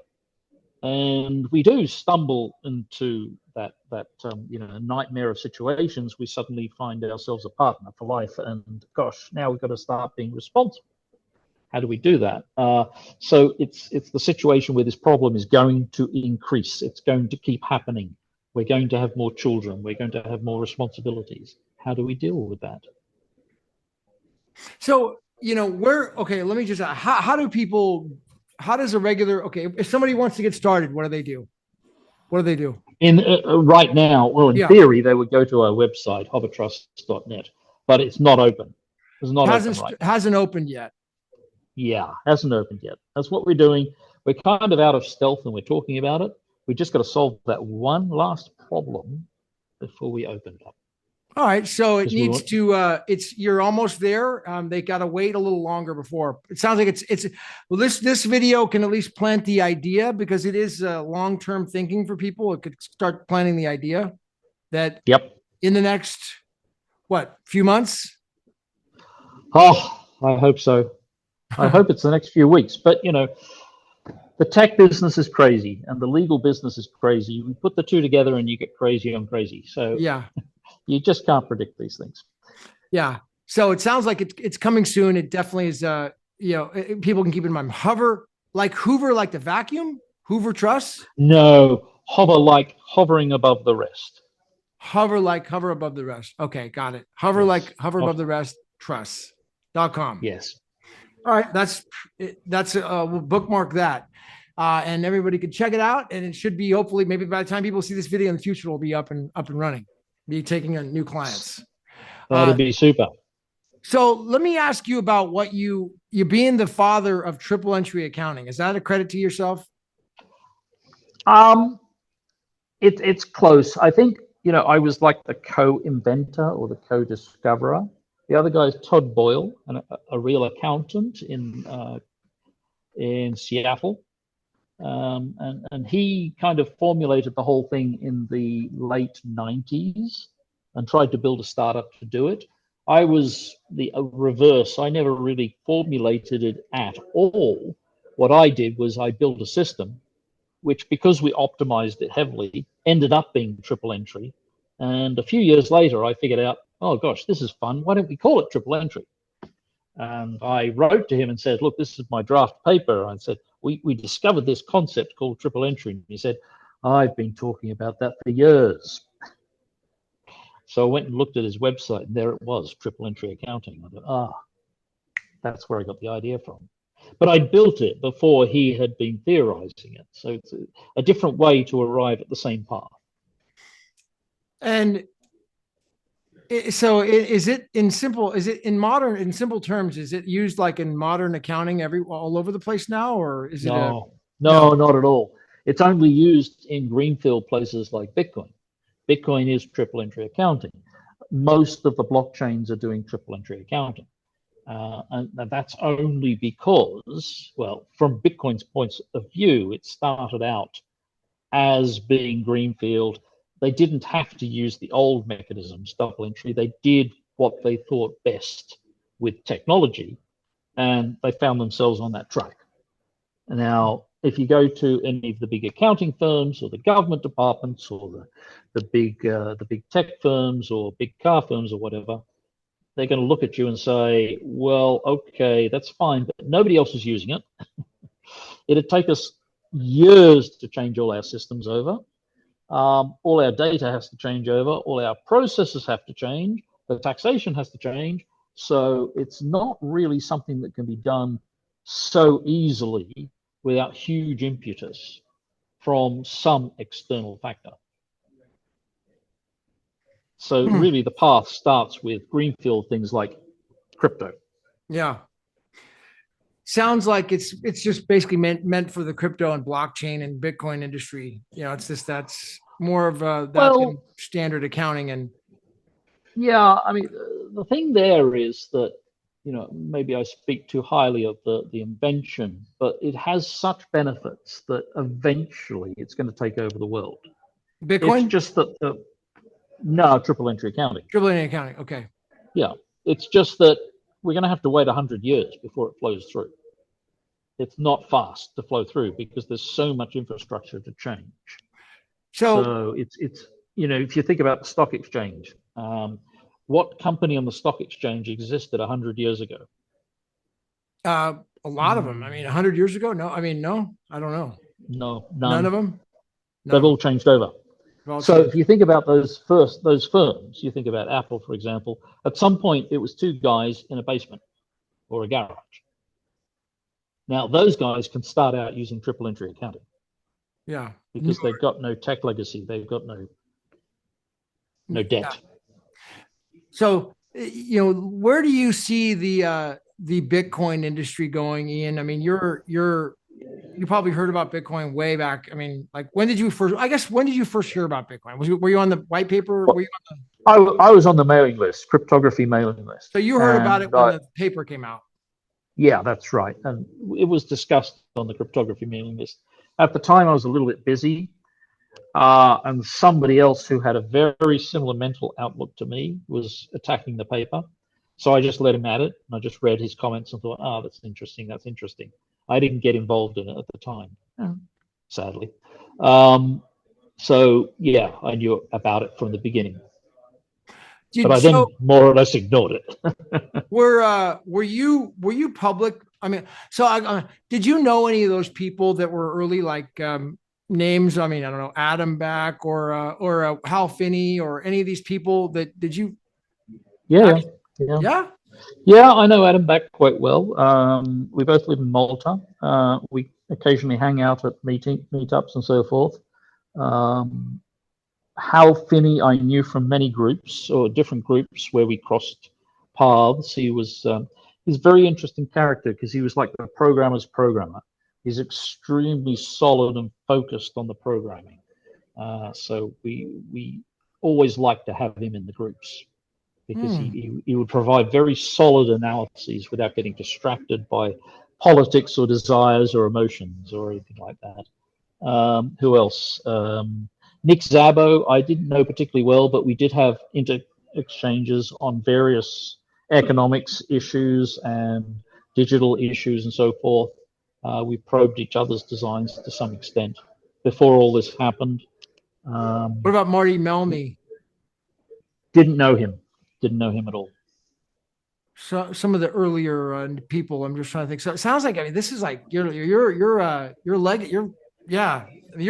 and we do stumble into that nightmare of situations. We suddenly find ourselves a partner for life, and gosh, now we've got to start being responsible. How do we do that? So it's the situation where this problem is going to increase. It's going to keep happening. We're going to have more children. We're going to have more responsibilities. How do we deal with that? So, you know, let me just, how does a regular, if somebody wants to get started, what do they do? Right now, well, in theory, they would go to our website, hovertrust.net, but it's not open. It's not open right now. Hasn't opened yet. Yeah, hasn't opened yet. That's what we're doing. We're kind of out of stealth and we're talking about it. We just got to solve that one last problem before we open it up. All right, so it needs to. You're almost there. They got to wait a little longer before. It sounds like it's. Well, this video can at least plant the idea, because it is long-term thinking for people. It could start planting the idea that in the next few months. Oh, I hope so. I hope it's the next few weeks. But you know, the tech business is crazy and the legal business is crazy. You put the two together and you get crazy on crazy. So yeah. You just can't predict these things. Yeah. So it sounds like it's coming soon. It definitely is. People can keep in mind. Hoover like the vacuum. Hoover Trust. No, hovering above the rest. Hover above the rest. Okay, got it. Hover above the rest. Trust.com. Yes. All right. That's we'll bookmark that. And everybody can check it out. And it should be, hopefully, maybe by the time people see this video in the future, it'll be up and running. Be taking on new clients. That'd be super. So let me ask you about what you being the father of triple entry accounting. Is that a credit to yourself? It's close. I think, you know, I was like the co-inventor or the co-discoverer. The other guy is Todd Boyle, a real accountant in Seattle. And he kind of formulated the whole thing in the late 90s and tried to build a startup to do it. I was the reverse. I never really formulated it at all. What I did was I built a system which, because we optimized it heavily, ended up being triple entry. And a few years later, I figured out, oh gosh, this is fun. Why don't we call it triple entry? And I wrote to him and said, look, this is my draft paper. I said, we discovered this concept called triple entry. And he said, I've been talking about that for years. So I went and looked at his website, and there it was, triple entry accounting. I thought, that's where I got the idea from. But I built it before he had been theorizing it. So it's a different way to arrive at the same path. And so is it in simple terms, is it used like in modern accounting all over the place now, or is it? No, not at all. It's only used in greenfield places like Bitcoin. Bitcoin is triple entry accounting. Most of the blockchains are doing triple entry accounting. And that's only because, well, from Bitcoin's point of view, it started out as being greenfield. They didn't have to use the old mechanisms, double entry. They did what they thought best with technology, and they found themselves on that track. Now, if you go to any of the big accounting firms or the government departments or the big tech firms or big car firms or whatever, they're going to look at you and say, well, okay, that's fine, but nobody else is using it. It'd take us years to change all our systems over. All our data has to change over. All our processes have to change. The taxation has to change. So it's not really something that can be done so easily without huge impetus from some external factor. So really the path starts with greenfield things like crypto. Yeah. Sounds like it's just basically meant for the crypto and blockchain and Bitcoin industry. You know, it's just that's more of that standard accounting. And yeah, I mean, the thing there is that, you know, maybe I speak too highly of the invention, but it has such benefits that eventually it's going to take over the world. Bitcoin? It's just that no, triple entry accounting. Triple entry accounting. Okay. Yeah, it's just that we're going to have to wait 100 years before it flows through. It's not fast to flow through because there's so much infrastructure to change. So it's you know, if you think about the stock exchange, what company on the stock exchange existed 100 years ago? A lot of them. I mean, 100 years ago? No, I mean, no, I don't know. No, none of them. They've all changed over. So if you think about those firms, you think about Apple, for example, at some point it was two guys in a basement or a garage. Now those guys can start out using triple entry accounting. Yeah. Because they've got no tech legacy. They've got no debt. Yeah. So, you know, where do you see the Bitcoin industry going, Ian? I mean, you probably heard about Bitcoin way back. I mean, like when did you first hear about Bitcoin? Were you on the white paper? Well, I was on the mailing list, cryptography mailing list. So you heard about it when the paper came out. Yeah, that's right. And it was discussed on the cryptography mailing list. At the time, I was a little bit busy. And somebody else who had a very similar mental outlook to me was attacking the paper. So I just let him at it. And I just read his comments and thought, oh, that's interesting. That's interesting. I didn't get involved in it at the time, sadly. So, yeah, I knew about it from the beginning. But I then more or less ignored it. Were you public? I mean, so did you know any of those people that were early, like names? I mean, I don't know, Adam Back or Hal Finney or any of these people that did you? Yeah. Yeah, I know Adam Back quite well. We both live in Malta. We occasionally hang out at meetups and so forth. Hal Finney I knew from many groups or different groups where we crossed paths. He's a very interesting character because he was like the programmer's programmer. He's extremely solid and focused on the programming. So we always like to have him in the groups because he would provide very solid analyses without getting distracted by politics or desires or emotions or anything like that. Who else? Nick Szabo, I didn't know particularly well, but we did have exchanges on various economics issues and digital issues and so forth. We probed each other's designs to some extent before all this happened. What about Marty Melmy? Didn't know him at all. So some of the earlier people, I'm just trying to think. So it sounds like, I mean, this is like you're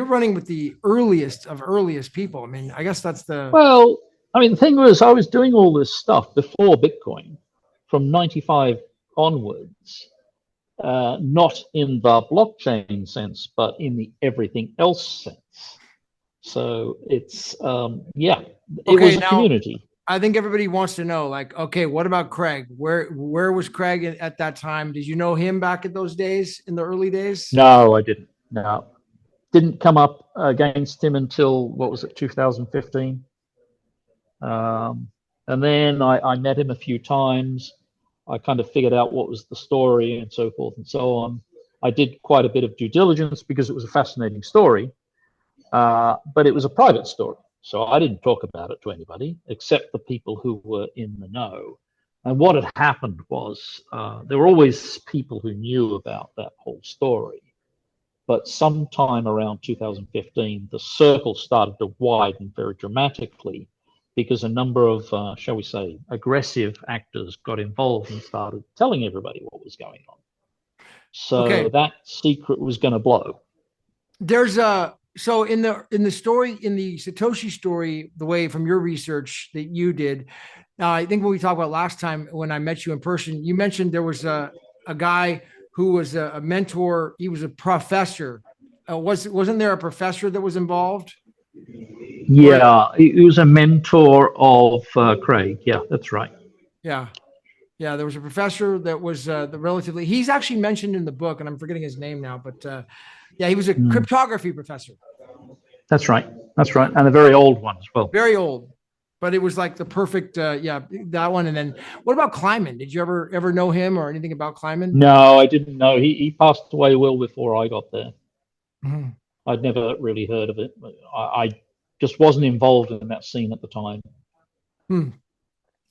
running with the earliest people. I mean, I guess that's the. Well, I mean, the thing was, I was doing all this stuff before Bitcoin, from '95 onwards. Not in the blockchain sense, but in the everything else sense. So it's it was a community. I think everybody wants to know, like, okay, what about Craig? Where was Craig at that time? Did you know him back in those days, in the early days? No, I didn't. No, didn't come up against him until, what was it, 2015. And then I met him a few times. I kind of figured out what was the story and so forth and so on. I did quite a bit of due diligence because it was a fascinating story, but it was a private story. So I didn't talk about it to anybody except the people who were in the know. And what had happened was there were always people who knew about that whole story. But sometime around 2015, the circle started to widen very dramatically because a number of, shall we say, aggressive actors got involved and started telling everybody what was going on. So that secret was going to blow. There's a so in the story, in the Satoshi story, the way from your research that you did, I think what we talked about last time when I met you in person, you mentioned there was a guy who was a mentor. He was a professor. Wasn't there a professor that was involved? Yeah, he was a mentor of Craig. Yeah, that's right. Yeah. Yeah, there was a professor that was he's actually mentioned in the book, and I'm forgetting his name now, but yeah, he was a cryptography professor. That's right. That's right. And a very old one as well. Very old, but it was like the perfect, that one. And then what about Kleiman? Did you ever know him or anything about Kleiman? No, I didn't know. He passed away well before I got there. Mm-hmm. I'd never really heard of it. I just wasn't involved in that scene at the time.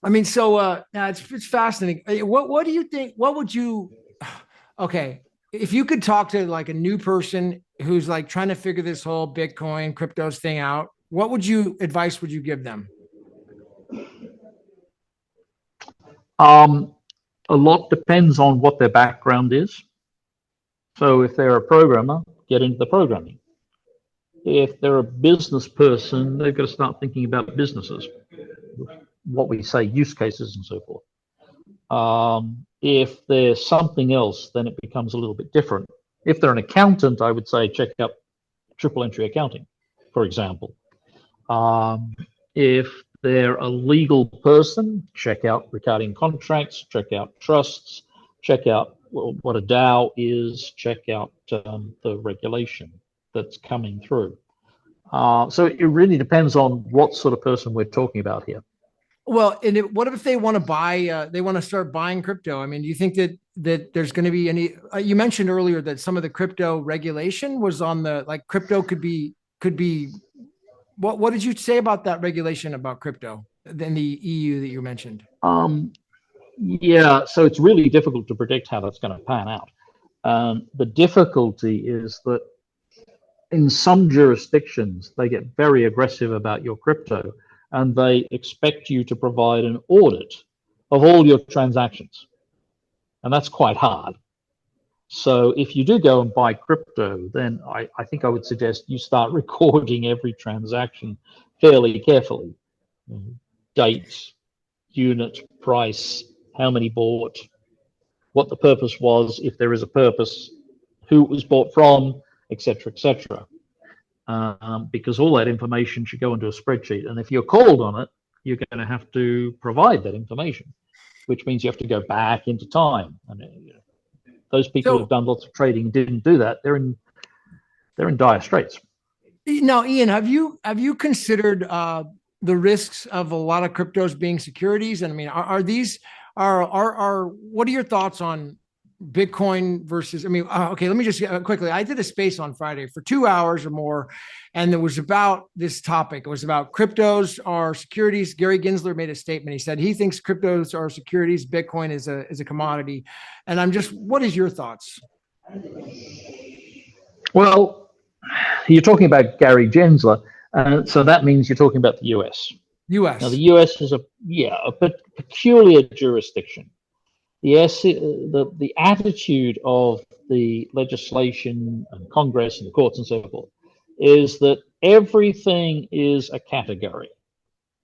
I mean, so it's fascinating. What do you think? What would you? Okay, if you could talk to like a new person who's like trying to figure this whole Bitcoin cryptos thing out, what advice would you give them? A lot depends on what their background is. So if they're a programmer, get into the programming. If they're a business person, they've got to start thinking about businesses, what we say, use cases and so forth. If there's something else, then it becomes a little bit different. If they're an accountant, I would say check out triple entry accounting, for example. If they're a legal person, check out regarding contracts, check out trusts, check out what a DAO is, check out the regulation that's coming through. So it really depends on what sort of person we're talking about here. Well, and what if they want to buy? They want to start buying crypto. I mean, do you think that there's going to be any? You mentioned earlier that some of the crypto regulation was on the crypto could be. What did you say about that regulation about crypto in the EU that you mentioned? Yeah, so it's really difficult to predict how that's going to pan out. The difficulty is that in some jurisdictions, they get very aggressive about your crypto and they expect you to provide an audit of all your transactions. And that's quite hard. So if you do go and buy crypto, then I think I would suggest you start recording every transaction fairly carefully. Date, unit, price, how many bought, what the purpose was, if there is a purpose, who it was bought from, etc., etc. Because all that information should go into a spreadsheet. And if you're called on it, you're going to have to provide that information, which means you have to go back into time. And those people who've done lots of trading and didn't do that, they're in dire straits. Now, Ian, have you considered the risks of a lot of cryptos being securities? And I mean, what are your thoughts on Bitcoin versus, I mean, okay, let me just quickly, I did a space on Friday for 2 hours or more, and it was about this topic. It was about cryptos are securities. Gary Gensler made a statement. He said he thinks cryptos are securities. Bitcoin is a commodity. And what is your thoughts? Well, you're talking about Gary Gensler, so that means you're talking about the US. Now, the US is a peculiar jurisdiction. The attitude of the legislation and Congress and the courts and so forth is that everything is a category.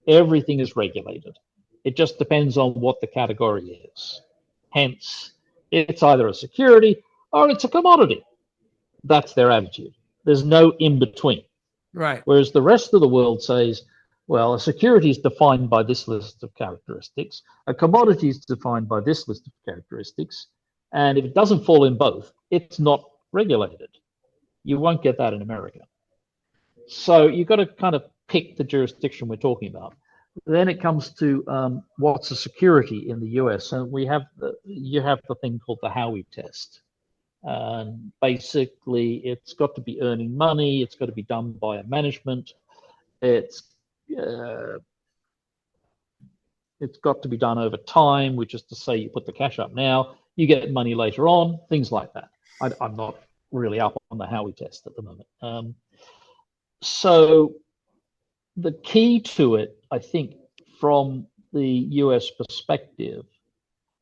Everything is regulated. It just depends on what the category is. Hence, it's either a security or it's a commodity. That's their attitude. There's no in between. Right. Whereas the rest of the world says, well, a security is defined by this list of characteristics. A commodity is defined by this list of characteristics. And if it doesn't fall in both, it's not regulated. You won't get that in America. So you've got to kind of pick the jurisdiction we're talking about. then it comes to what's a security in the US, and you have the thing called the Howey test. And basically, it's got to be earning money. It's got to be done by a management. It's got to be done over time, which is to say, you put the cash up now, you get money later on, things like that. I'm not really up on the Howey test at the moment. So the key to it, I think, from the US perspective,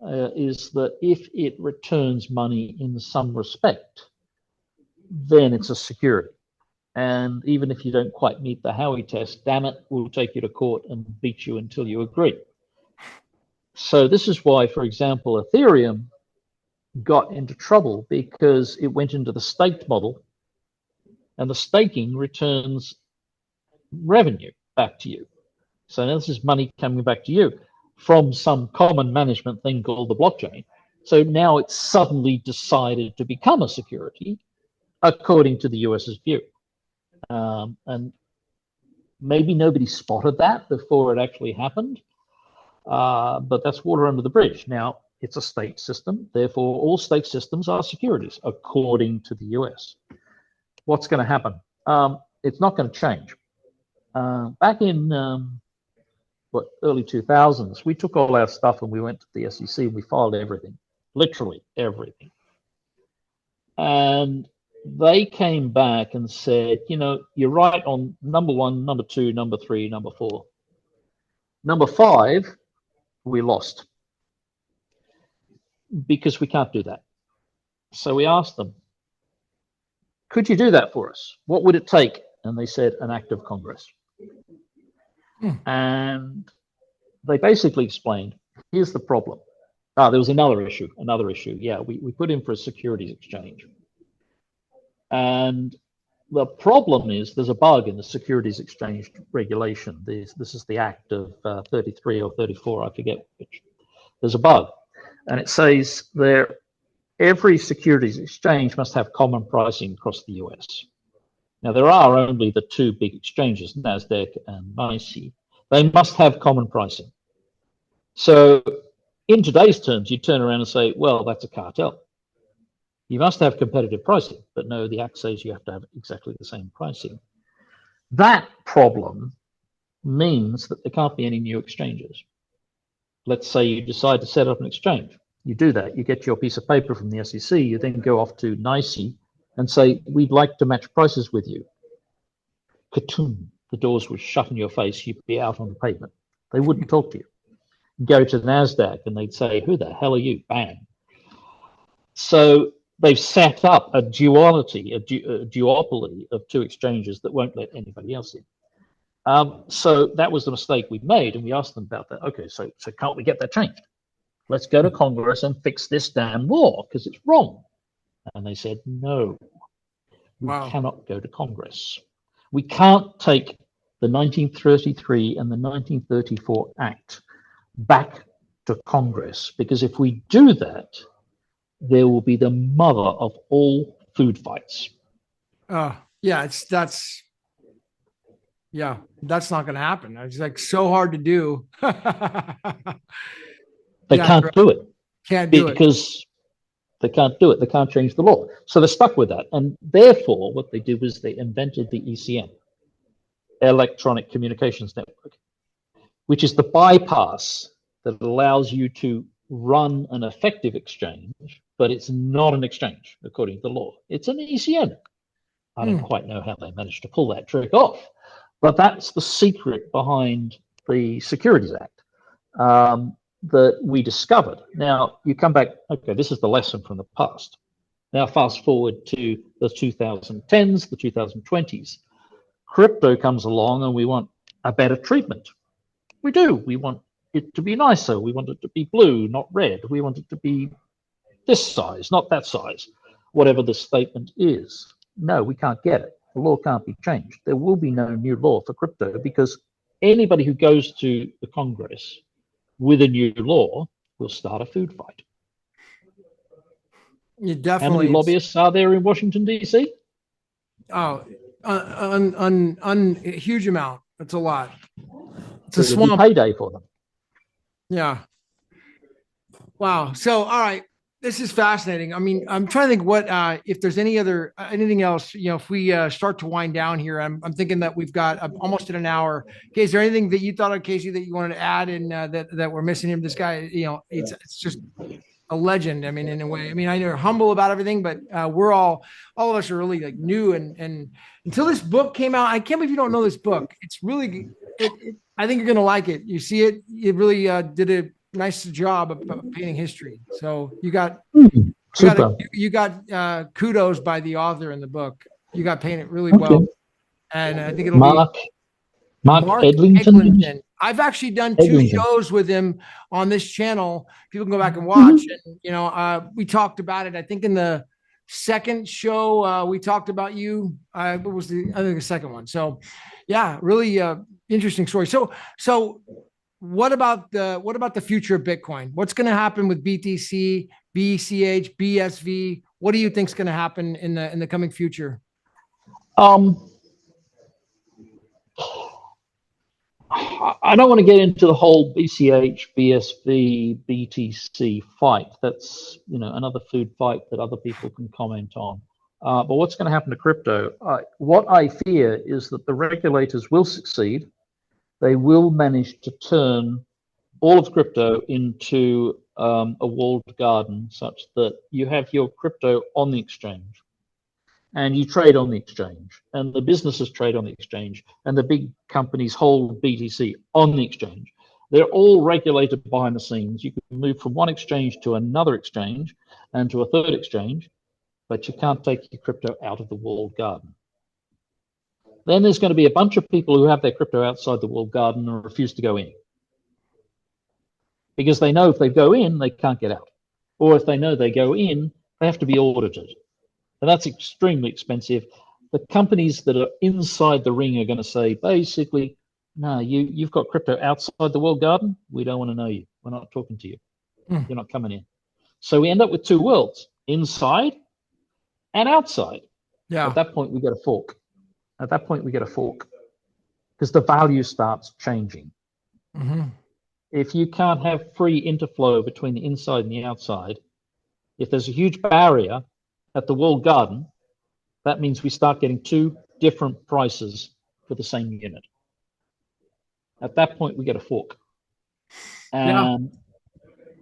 is that if it returns money in some respect, then it's a security. And even if you don't quite meet the Howey test, damn it, we'll take you to court and beat you until you agree. So this is why, for example, Ethereum got into trouble, because it went into the staked model, and the staking returns revenue back to you. So now this is money coming back to you from some common management thing called the blockchain. So now it's suddenly decided to become a security according to the US's view. And maybe nobody spotted that before it actually happened, but that's water under the bridge. Now, it's a state system, therefore all state systems are securities according to the US. What's going to happen? It's not going to change. Back in early 2000s, we took all our stuff and we went to the SEC and we filed everything, literally everything. And they came back and said, you know, you're right on number 1, number 2, number 3, number 4. Number 5, we lost because we can't do that. So we asked them, could you do that for us? What would it take? And they said, an act of Congress. And they basically explained, here's the problem. There was another issue. Yeah, we put in for a securities exchange. And the problem is there's a bug in the securities exchange regulation. This is the act of 33 or 34, I forget which. There's a bug. And it says there, every securities exchange must have common pricing across the US. Now, there are only the 2 big exchanges, NASDAQ and NYSE. They must have common pricing. So in today's terms, you turn around and say, well, that's a cartel. You must have competitive pricing, but no, the Act says you have to have exactly the same pricing. That problem means that there can't be any new exchanges. Let's say you decide to set up an exchange. You do that, you get your piece of paper from the SEC, you then go off to NYSE and say, we'd like to match prices with you. Katoom, the doors would shut in your face, you'd be out on the pavement. They wouldn't talk to you. Go to NASDAQ and they'd say, who the hell are you? Bang. So they've set up a duopoly of 2 exchanges that won't let anybody else in. So that was the mistake we made, and we asked them about that. Okay, so can't we get that changed? Let's go to Congress and fix this damn law because it's wrong. And they said, no, we cannot go to Congress. We can't take the 1933 and the 1934 Act back to Congress, because if we do that, there will be the mother of all food fights. That's not going to happen. It's like so hard to do. They can't do it. Can't do it. Because they can't do it. They can't change the law. So they're stuck with that. And therefore, what they did was they invented the ECN, Electronic Communications Network, which is the bypass that allows you to run an effective exchange, but it's not an exchange according to the law. It's an ECN. I don't quite know how they managed to pull that trick off, but that's the secret behind the Securities Act that we discovered. Now, you come back, okay, this is the lesson from the past. Now, fast forward to the 2010s, the 2020s. Crypto comes along and we want a better treatment. We do. We want it to be nicer. We want it to be blue, not red. We want it to be this size, not that size, whatever the statement is. No, we can't get it. The law can't be changed. There will be no new law for crypto because anybody who goes to the Congress with a new law will start a food fight. You definitely. How many lobbyists are there in Washington, D.C.? Oh, a huge amount. That's a lot. It's a swamp. Payday for them. Yeah. Wow. So, all right. This is fascinating. I mean, I'm trying to think what if there's anything else. If we start to wind down here, I'm thinking that we've got almost at an hour. Okay, is there anything that you thought of, Casey, that you wanted to add in that we're missing him? This guy, it's just a legend. I mean, in a way. I mean, I know you're humble about everything, but we're all of us are really like new and until this book came out, I can't believe you don't know this book. It's really, I think you're gonna like it. You see it. It really did a nice job of painting history. So you got kudos by the author in the book. You got painted really well, and I think it'll be Mark Edlington. I've actually done 2 shows with him on this channel. People can go back and watch. And we talked about it. I think in the second show we talked about you. What was I think the second one. So yeah, really interesting story. So what about the future of Bitcoin? What's going to happen with BTC, BCH, BSV? What do you think is going to happen in the coming future? I don't want to get into the whole BCH, BSV, BTC fight. That's another food fight that other people can comment on. But what's going to happen to crypto? What I fear is that the regulators will succeed. They will manage to turn all of crypto into a walled garden, such that you have your crypto on the exchange, and you trade on the exchange, and the businesses trade on the exchange, and the big companies hold BTC on the exchange. They're all regulated behind the scenes. You can move from one exchange to another exchange and to a third exchange, but you can't take your crypto out of the walled garden. Then there's going to be a bunch of people who have their crypto outside the walled garden and refuse to go in, because they know if they go in, they can't get out. Or if they know they go in, they have to be audited. And that's extremely expensive. The companies that are inside the ring are going to say, basically, no, you've got crypto outside the walled garden. We don't want to know you. We're not talking to you. You're not coming in. So we end up with 2 worlds, inside and outside. Yeah. At that point, we get a fork. Because the value starts changing. Mm-hmm. If you can't have free interflow between the inside and the outside, if there's a huge barrier at the walled garden, that means we start getting 2 different prices for the same unit. At that point, we get a fork. And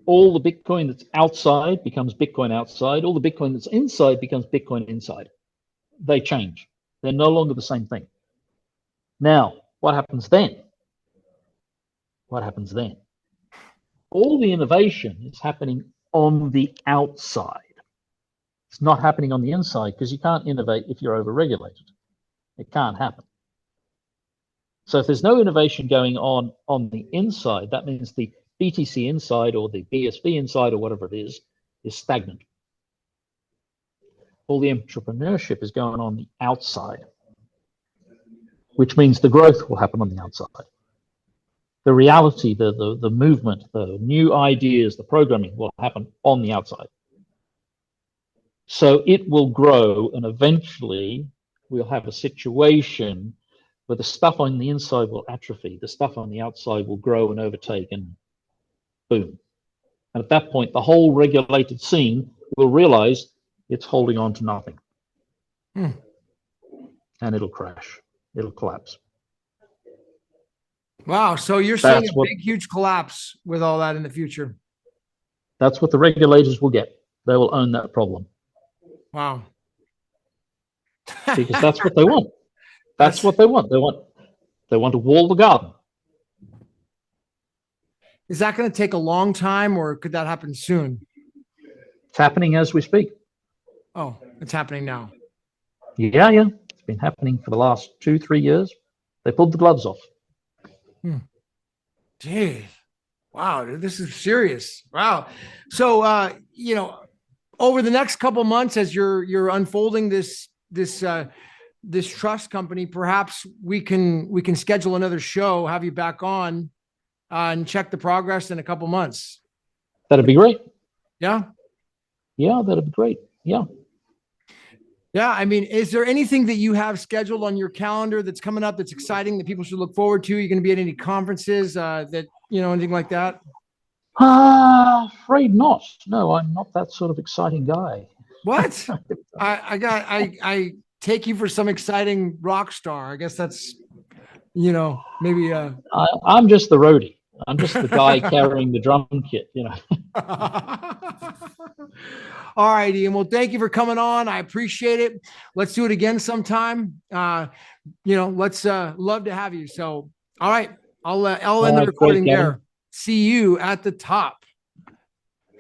all the Bitcoin that's outside becomes Bitcoin outside. All the Bitcoin that's inside becomes Bitcoin inside. They change. They're no longer the same thing. Now, what happens then? All the innovation is happening on the outside. It's not happening on the inside, because you can't innovate if you're overregulated. It can't happen. So if there's no innovation going on the inside, that means the BTC inside or the BSV inside or whatever it is stagnant. All the entrepreneurship is going on the outside, which means the growth will happen on the outside. The reality, the movement, the new ideas, the programming will happen on the outside. So it will grow, and eventually we'll have a situation where the stuff on the inside will atrophy, the stuff on the outside will grow and overtake, and boom. And at that point, the whole regulated scene will realize it's holding on to nothing. And it'll crash. It'll collapse. Wow. So you're seeing a big, huge collapse with all that in the future. That's what the regulators will get. They will own that problem. Wow. Because that's what they want. That's what they want. They want to wall the garden. Is that going to take a long time, or could that happen soon? It's happening as we speak. Oh, it's happening now. Yeah. It's been happening for the last 2-3 years. They pulled the gloves off. Dude. Wow, dude, this is serious. Wow. So over the next couple months, as you're unfolding this trust company, perhaps we can schedule another show, have you back on, and check the progress in a couple months. That'd be great. Yeah. Yeah, that'd be great. Yeah. Yeah, I mean, is there anything that you have scheduled on your calendar that's coming up that's exciting that people should look forward to? You're going to be at any conferences that, anything like that? Afraid not. No, I'm not that sort of exciting guy. What? I take you for some exciting rock star. I guess that's, maybe I'm just the roadie. I'm just the guy carrying the drum kit, All right, Ian. Well, thank you for coming on. I appreciate it. Let's do it again sometime. Let's love to have you. So, all right, I'll end the Great, recording Gavin. there. See you at the top.